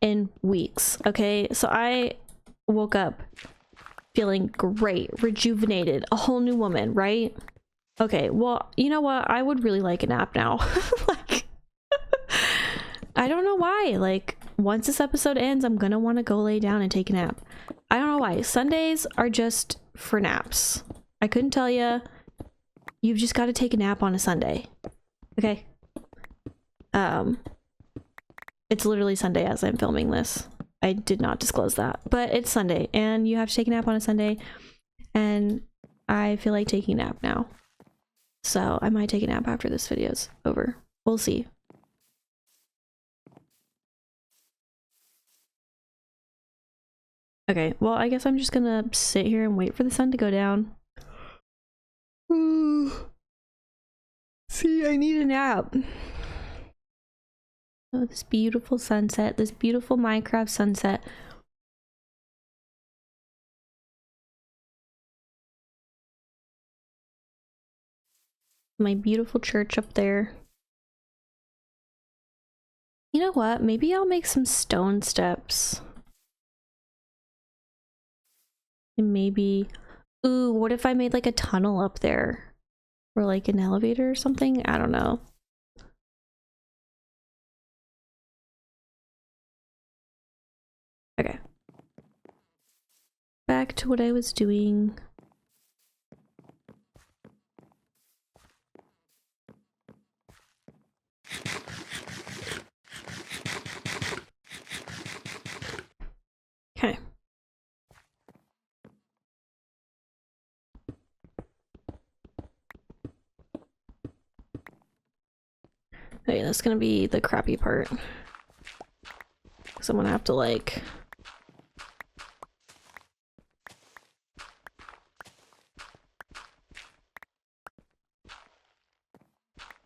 in weeks. Okay, so I woke up feeling great, rejuvenated, a whole new woman, right? Okay, well, you know what? I would really like a nap now. Like, I don't know why. Like, once this episode ends, I'm gonna want to go lay down and take a nap. I don't know why. Sundays are just for naps. I couldn't tell you. You've just got to take a nap on a Sunday. Okay? It's literally Sunday as I'm filming this. I did not disclose that, but it's Sunday and you have to take a nap on a Sunday, and I feel like taking a nap now. So I might take a nap after this video's over. We'll see. Okay, well, I guess I'm just gonna sit here and wait for the sun to go down. See, I need a nap. Oh, this beautiful sunset, this beautiful Minecraft sunset. My beautiful church up there. You know what? Maybe I'll make some stone steps. And maybe... Ooh, what if I made like a tunnel up there? Or like an elevator or something? I don't know. Okay. Back to what I was doing. Okay. Okay, that's gonna be the crappy part. So I'm gonna have to like...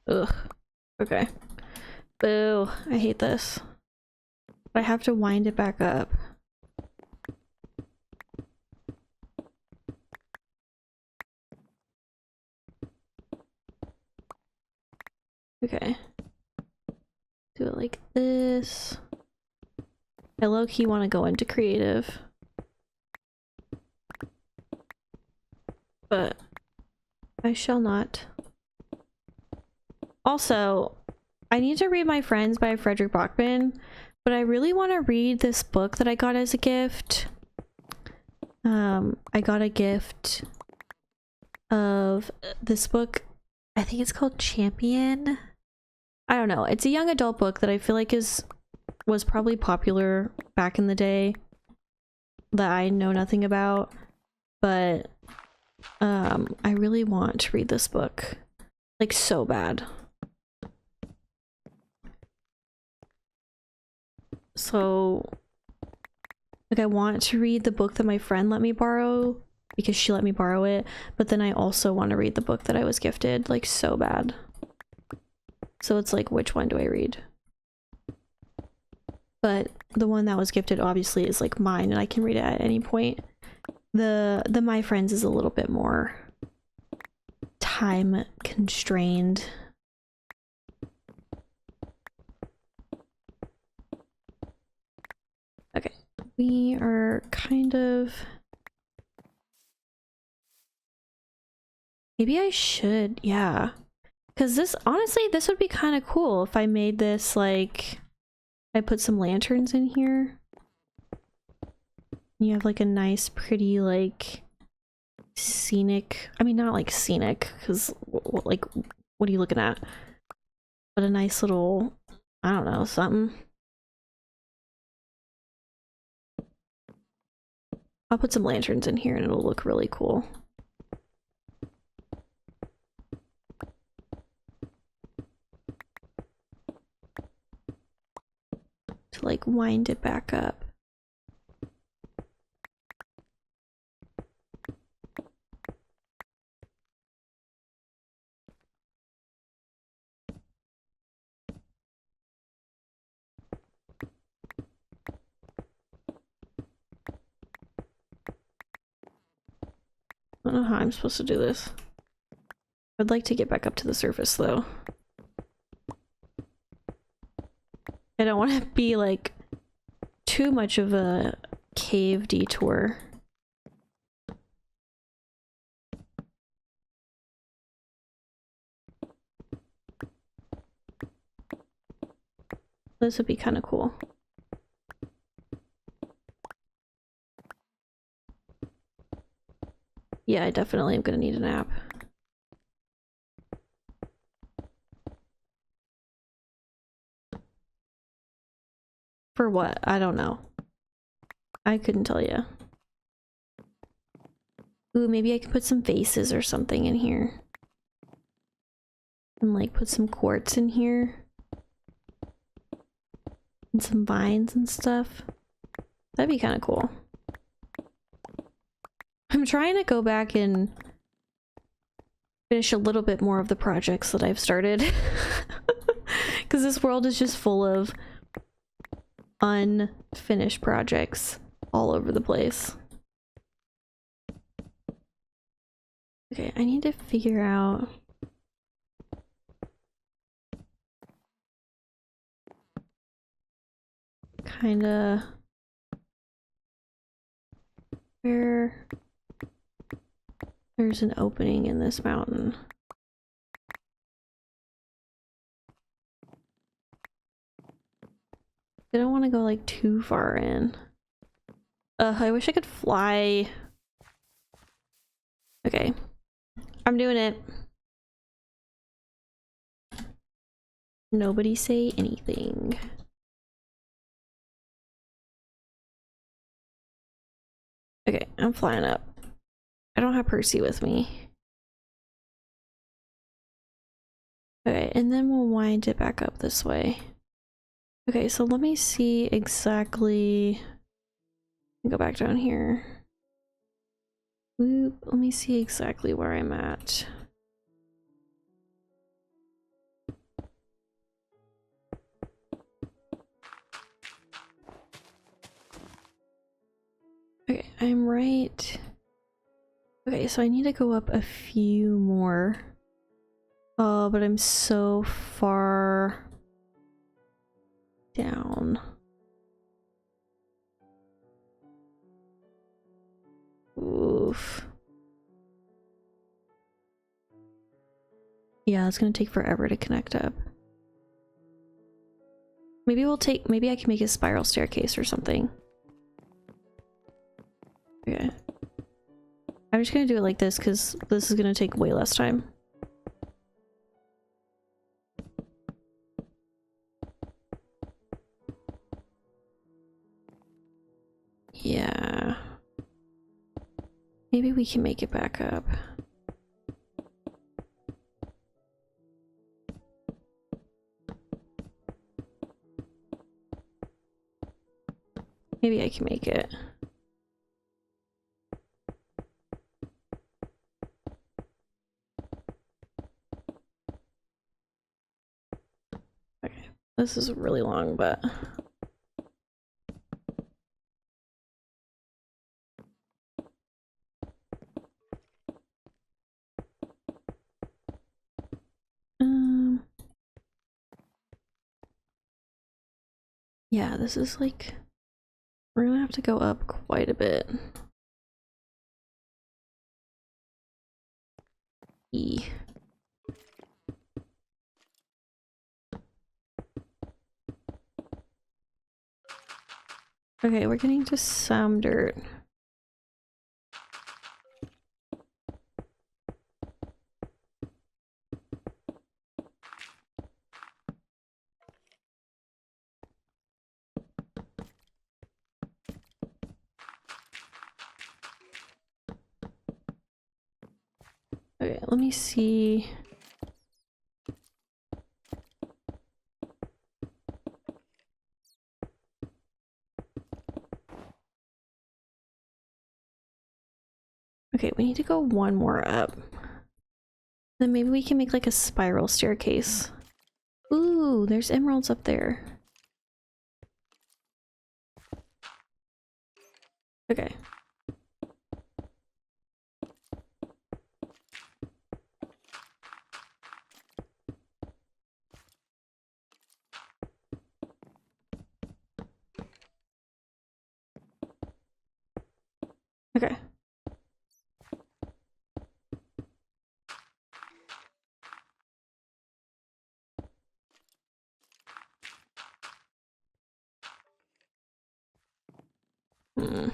Ugh. Okay. Boo. I hate this. I have to wind it back up. Okay. Do it like this. I low-key want to go into creative. But I shall not. Also, I need to read My Friends by Frederick Bachman, but I really want to read this book that I got as a gift. I got a gift of this book. I think it's called Champion. I don't know. It's a young adult book that I feel like was probably popular back in the day that I know nothing about, but I really want to read this book, like, so bad. So, like, I want to read the book that my friend let me borrow because she let me borrow it, but then I also want to read the book that I was gifted, like, so bad. So it's like, which one do I read? But the one that was gifted obviously is like mine and I can read it at any point. The My Friends is a little bit more time constrained. Okay, we are kind of Maybe I should, yeah. Because this, honestly, this would be kind of cool if I made this, like, I put some lanterns in here. You have, like, a nice, pretty, like, scenic, I mean, not, like, scenic, because, like, what are you looking at? But a nice little, I don't know, something. I'll put some lanterns in here and it'll look really cool. To like wind it back up. I don't know how I'm supposed to do this. I'd like to get back up to the surface though. I don't want to be like too much of a cave detour. This would be kind of cool. Yeah, I definitely am gonna need a nap. For what? I don't know. I couldn't tell you. Ooh, maybe I could put some vases or something in here. And like put some quartz in here. And some vines and stuff. That'd be kind of cool. I'm trying to go back and finish a little bit more of the projects that I've started. Because this world is just full of unfinished projects all over the place. Okay, I need to figure out kinda where there's an opening in this mountain. I don't want to go like too far in. I wish I could fly. Okay, I'm doing it. Nobody say anything. Okay, I'm flying up. I don't have Percy with me. Okay, and then we'll wind it back up this way. Okay, so let me see exactly. Go back down here. Oop, let me see exactly where I'm at. Okay, I'm right. Okay, so I need to go up a few more. Oh, but I'm so far down. Oof. Yeah, it's gonna take forever to connect up. Maybe maybe I can make a spiral staircase or something. Okay. I'm just gonna do it like this because this is gonna take way less time. Yeah. Maybe we can make it back up. Maybe I can make it. Okay, this is really long, but yeah, this is like, we're gonna have to go up quite a bit. E. Okay, we're getting to some dirt. Okay, let me see. Okay, we need to go one more up. Then maybe we can make like a spiral staircase. Ooh, there's emeralds up there. Okay. Okay. Hmm.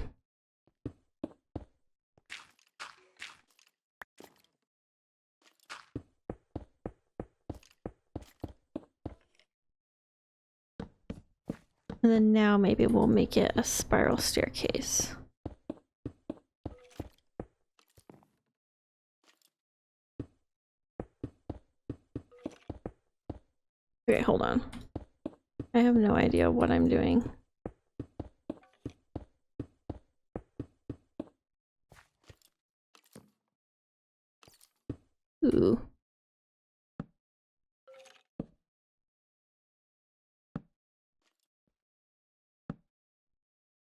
And then now maybe we'll make it a spiral staircase. Okay, hold on. I have no idea what I'm doing. Ooh.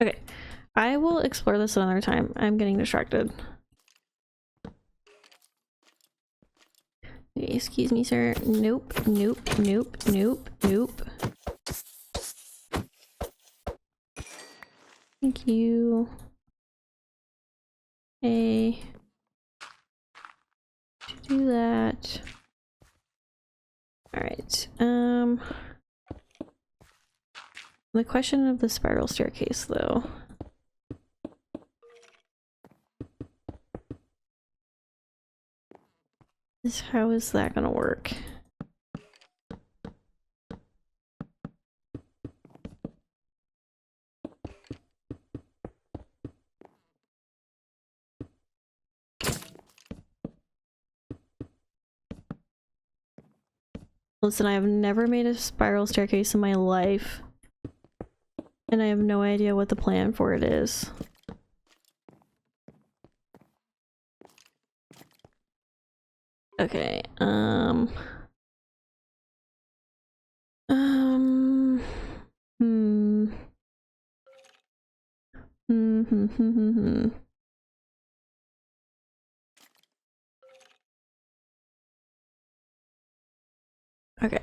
Okay, I will explore this another time. I'm getting distracted. Okay, excuse me, sir. Nope, nope, nope, nope, nope. Thank you. Hey. Do that. Alright, the question of the spiral staircase, though. Is how is that gonna work? Listen, I have never made a spiral staircase in my life. And I have no idea what the plan for it is. Okay, hmm. Okay,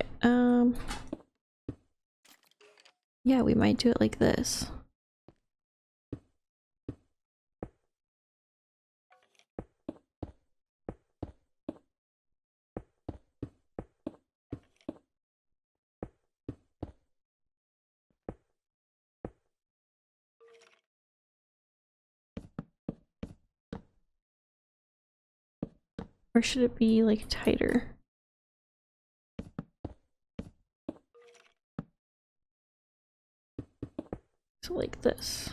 yeah, we might do it like this. Or should it be like tighter? So like this.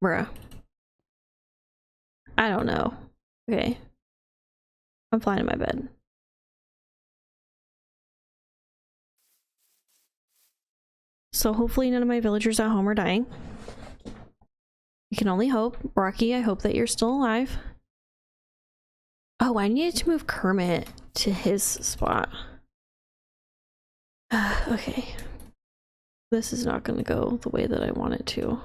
Bruh. I don't know. Okay. I'm flying in my bed. So hopefully none of my villagers at home are dying. You can only hope. Rocky, I hope that you're still alive. Oh, I needed to move Kermit to his spot. Okay. This is not going to go the way that I want it to.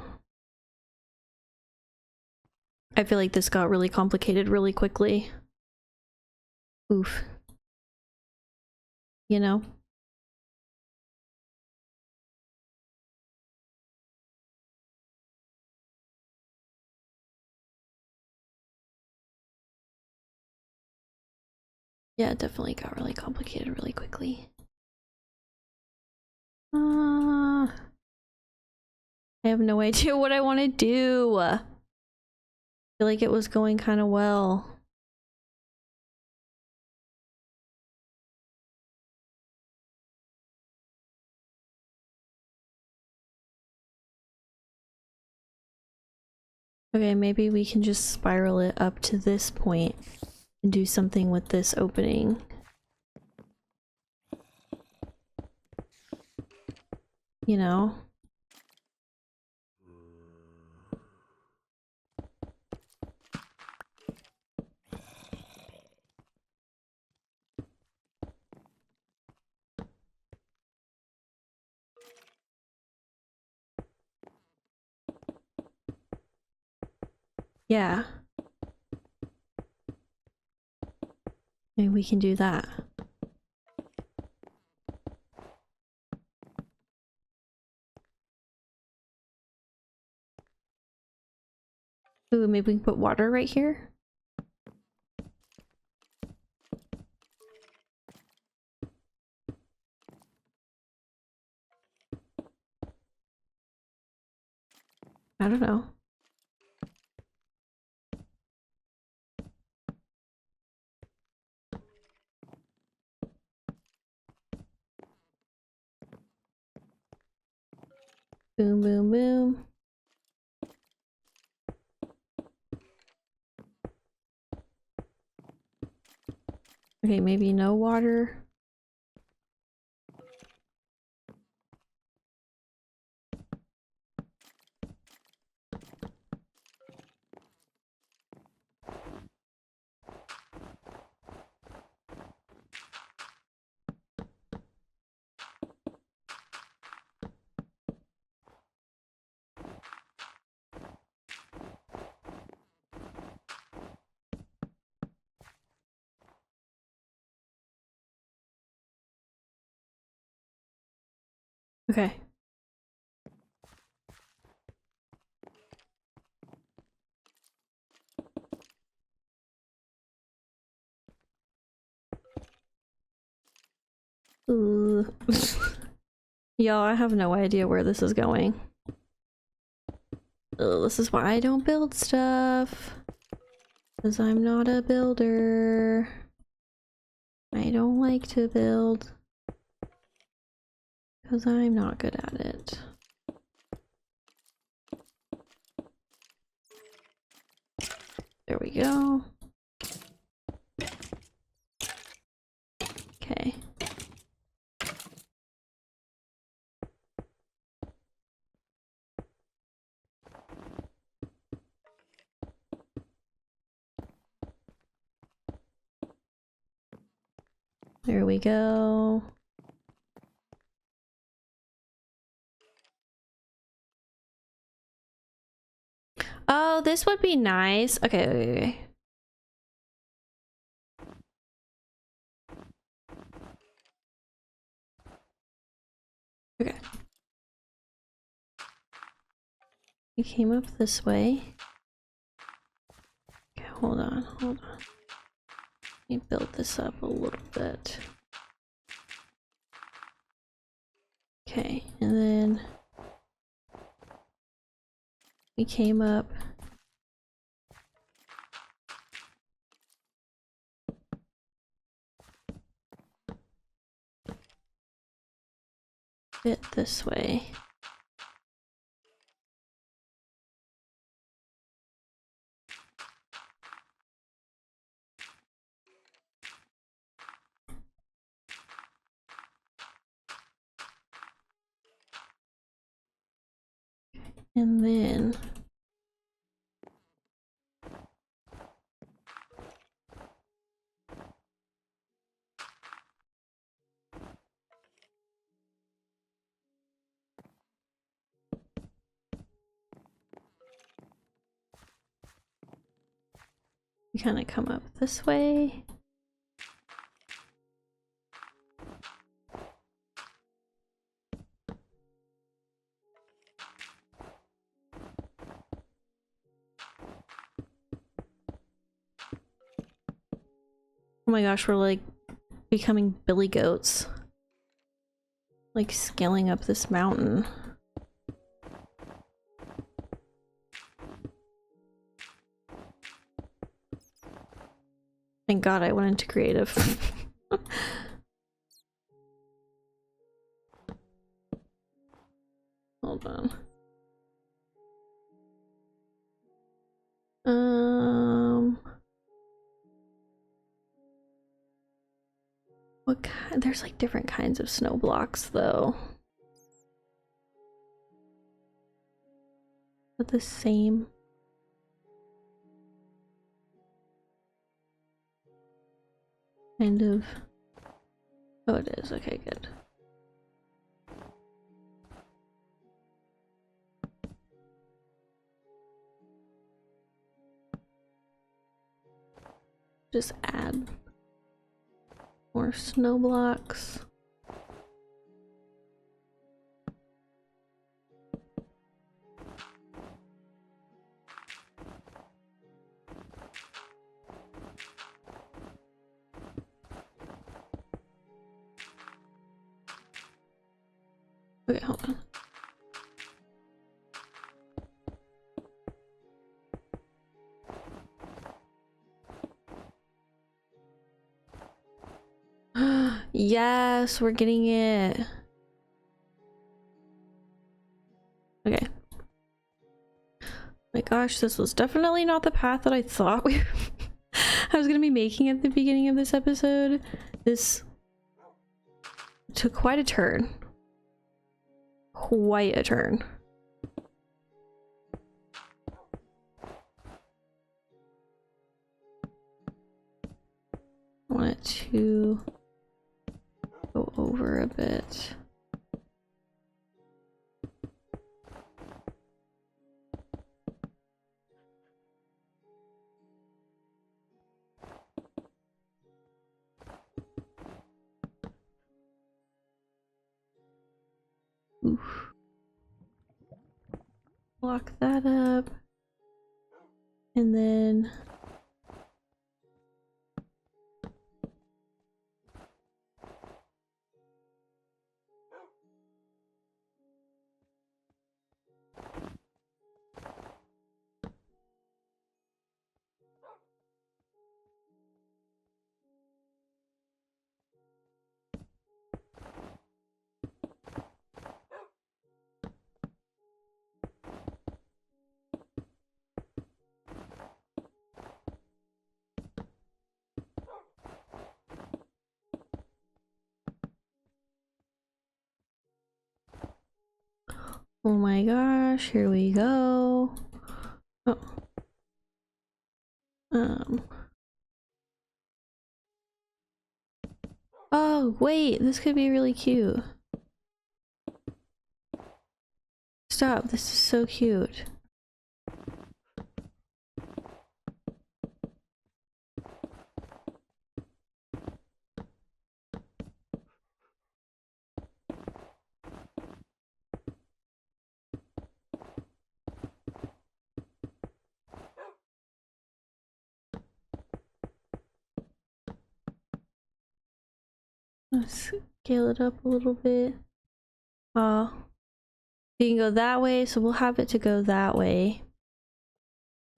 I feel like this got really complicated really quickly. Oof. You know? Yeah, it definitely got really complicated really quickly. I have no idea what I want to do. I feel like it was going kind of well. Okay, maybe we can just spiral it up to this point and do something with this opening. You know? Yeah. Maybe we can do that. Ooh, maybe we can put water right here? I don't know. Boom, boom, boom. Okay, maybe no water. Okay. Ooh. Y'all, I have no idea where this is going. Ugh, this is why I don't build stuff. Because I'm not a builder. I don't like to build. Because I'm not good at it. There we go. Okay. There we go. Oh, this would be nice. Okay, okay. Okay. We came up this way. Okay, hold on, hold on. Let me build this up a little bit. Okay, and then we came up. Bit this way. And then You kind of come up this way. Oh my gosh, we're like becoming billy goats. Like scaling up this mountain. Thank God I went into creative. Hold on. What kind? There's like different kinds of snow blocks though. But the same. Kind of. Oh, it is. Okay, good. Just add more snow blocks. Okay, hold on. Yes, we're getting it. Okay. My gosh, this was definitely not the path that I thought I was gonna be making at the beginning of this episode. This took quite a turn. Quite a turn. I want it to go over a bit. Oof. Block that up. And then oh my gosh, here we go. Oh. Oh, wait, this could be really cute. Stop, this is so cute. Let's scale it up a little bit. You can go that way, so we'll have it to go that way.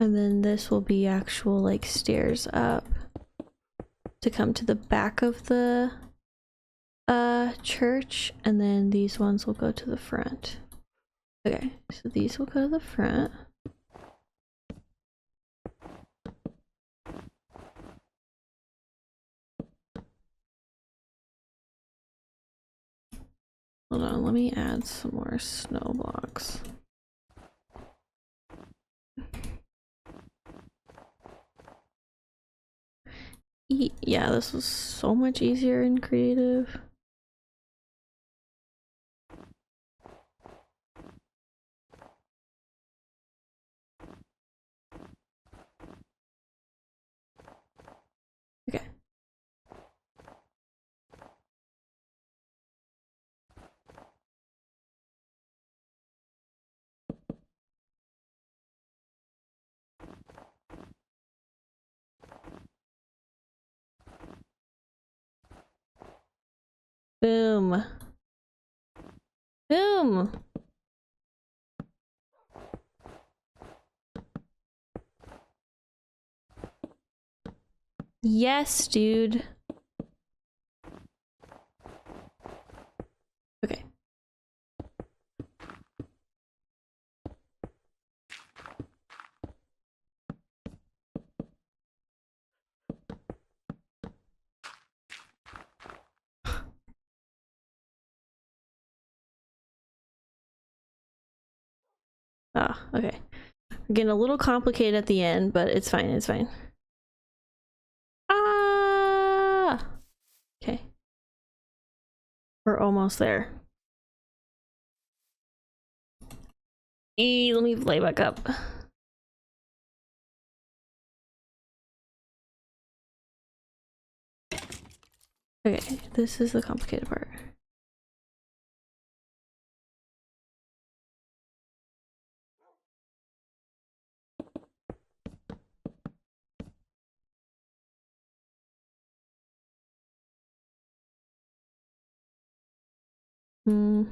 And then this will be actual like stairs up to come to the back of the church, and then these ones will go to the front. Okay, so these will go to the front. Hold on, let me add some more snow blocks. Yeah, this was so much easier in creative. Boom! Yes, dude. Okay. Ah, okay. We're getting a little complicated at the end, but it's fine, it's fine. Ah! Okay. We're almost there. Let me lay back up. Okay, this is the complicated part. Hmm.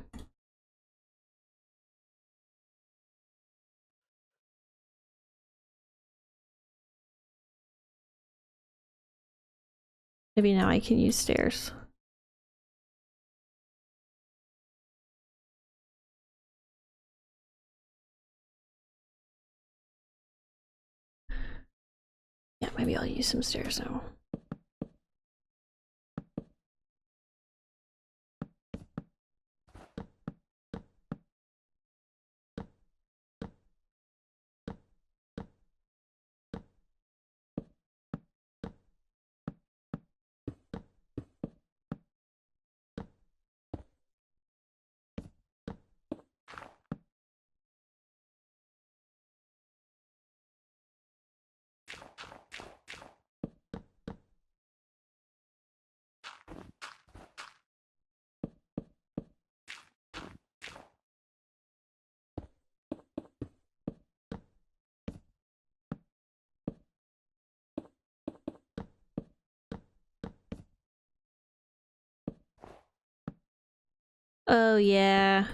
Maybe now I can use stairs. Yeah, maybe I'll use some stairs now. Oh yeah.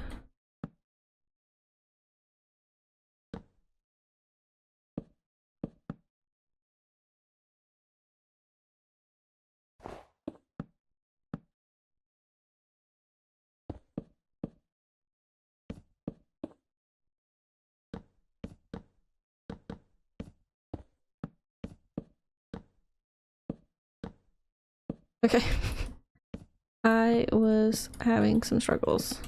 Okay. I was having some struggles.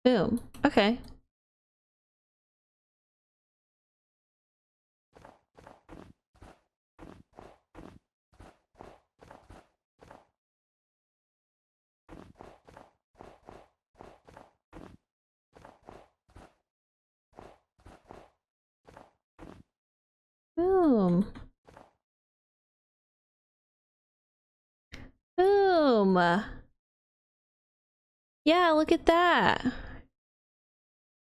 Boom. Okay. Boom. Boom. Yeah, look at that.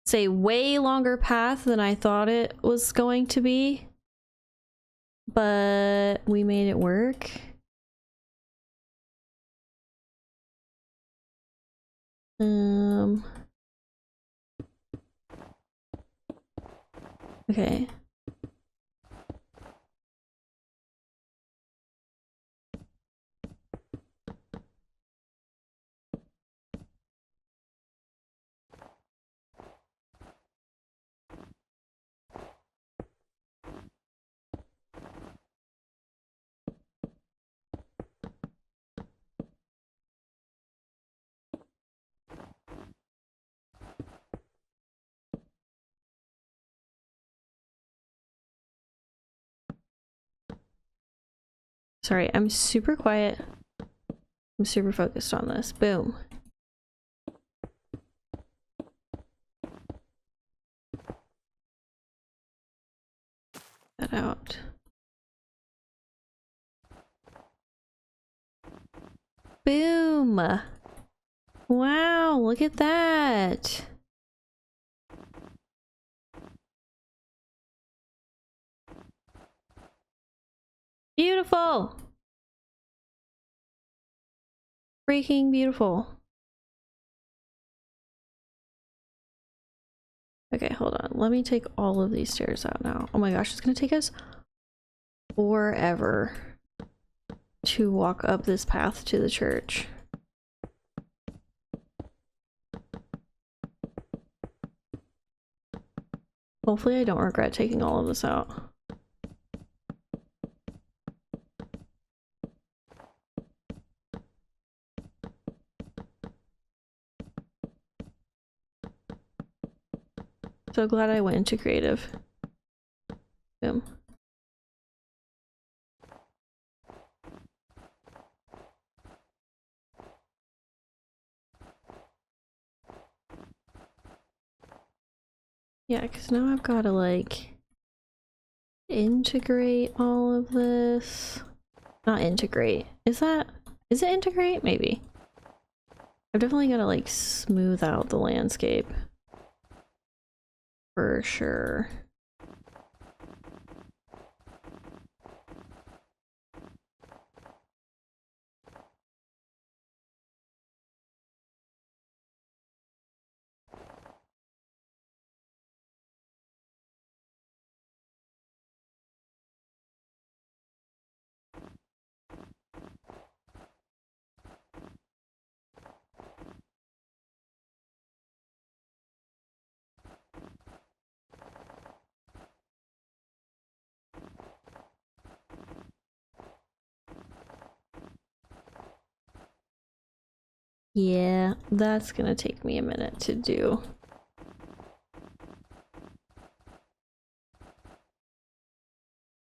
It's a way longer path than I thought it was going to be. But we made it work. Okay. Sorry, I'm super quiet. I'm super focused on this. Boom. That out. Boom. Wow, look at that. Beautiful! Freaking beautiful. Okay, hold on. Let me take all of these stairs out now. Oh my gosh, it's gonna take us forever to walk up this path to the church. Hopefully I don't regret taking all of this out. So glad I went into creative. Boom. Yeah, because now I've got to like integrate all of this. Not integrate. Is it integrate? Maybe. I've definitely got to like smooth out the landscape. For sure. Yeah, that's gonna take me a minute to do.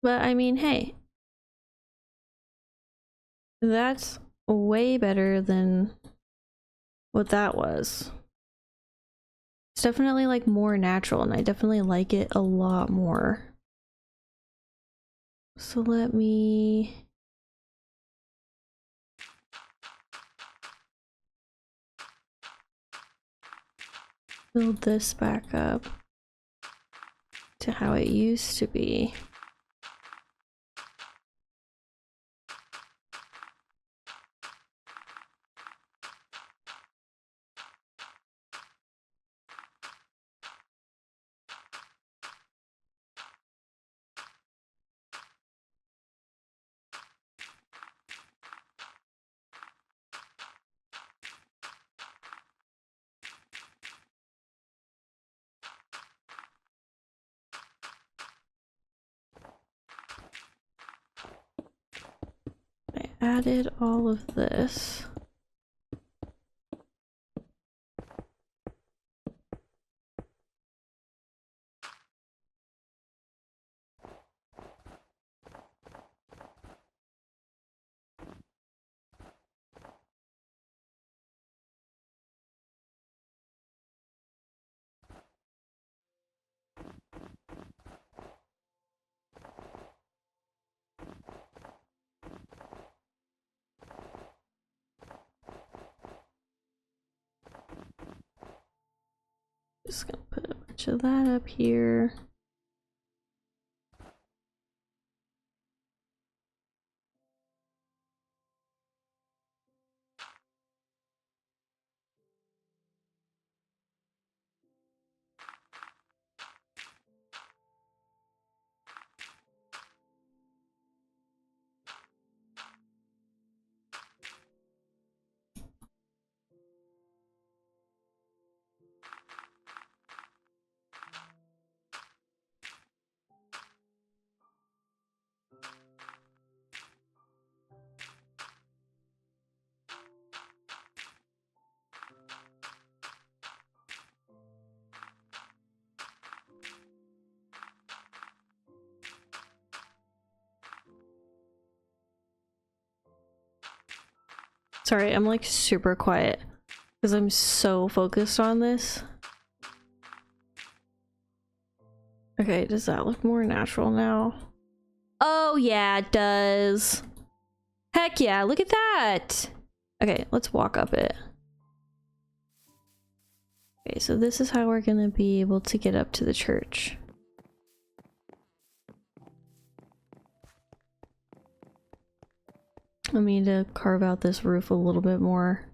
But I mean, hey, that's way better than what that was. It's definitely like more natural and I definitely like it a lot more. So let me build this back up to how it used to be. I added all of this. Just gonna put a bunch of that up here. Sorry, I'm like super quiet because I'm so focused on this. Okay, does that look more natural now? Oh yeah, it does. Heck yeah, look at that! Okay, let's walk up it. Okay, so this is how we're gonna be able to get up to the church. I need to carve out this roof a little bit more.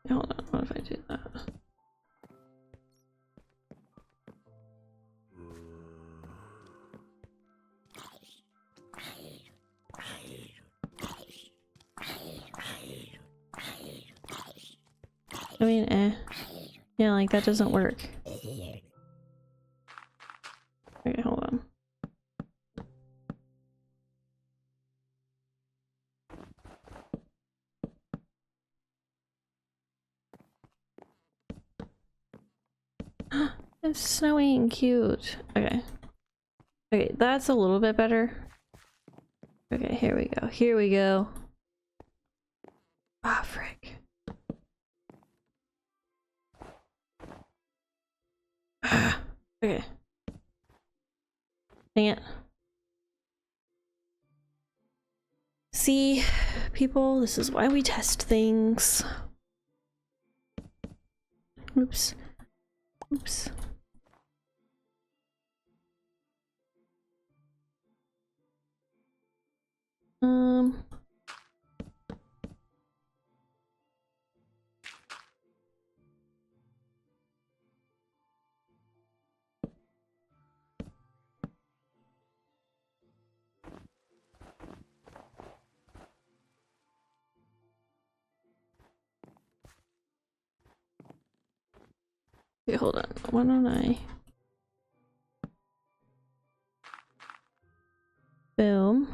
Hold on, what if I do that? I mean, yeah, like that doesn't work. Okay, hold on. It's snowing, cute. Okay. Okay, that's a little bit better. Okay, here we go. Here we go. Ah, frick. Okay. Dang it. See, people, this is why we test things. Oops. Oops. Okay, hold on. Why don't I? Boom.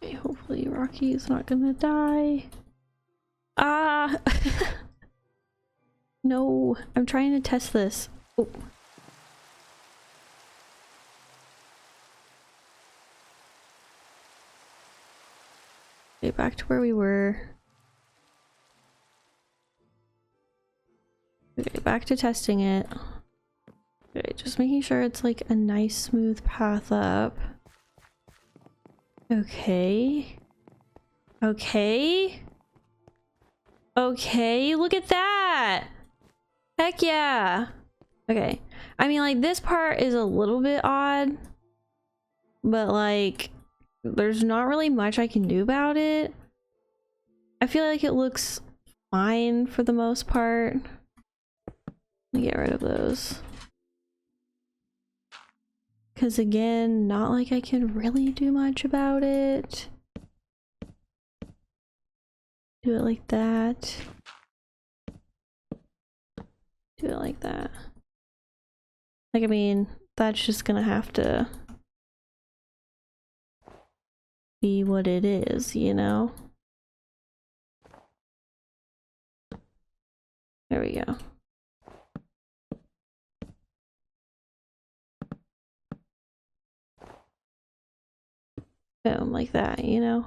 Okay, hopefully Rocky is not gonna die. Ah! No, I'm trying to test this. Oh. Okay, back to where we were. Okay, back to testing it. Okay, just making sure it's like a nice smooth path up. Okay. Okay. Okay, look at that! Heck yeah! Okay. I mean, like, this part is a little bit odd, but like, there's not really much I can do about it. I feel like it looks fine for the most part. Let me get rid of those. Because again, not like I can really do much about it. Do it like that. Do it like that. Like, I mean, that's just gonna have to be what it is, you know? There we go. Boom, like that, you know?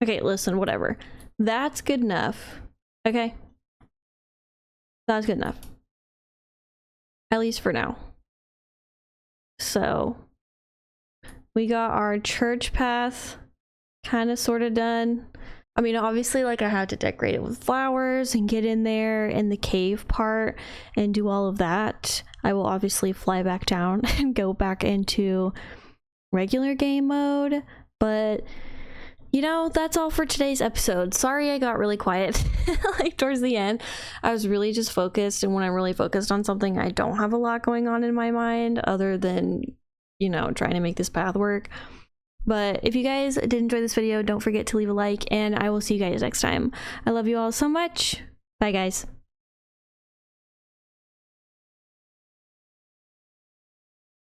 Okay, listen, whatever. That's good enough. Okay? That's good enough. At least for now. So, we got our church path kind of sort of done. I mean, obviously, like, I had to decorate it with flowers and get in there in the cave part and do all of that. I will obviously fly back down and go back into regular game mode, but you know, that's all for today's episode. Sorry I got really quiet like towards the end. I was really just focused, and when I'm really focused on something, I don't have a lot going on in my mind other than, you know, trying to make this path work. But if you guys did enjoy this video, don't forget to leave a like, and I will see you guys next time. I love you all so much. Bye, guys.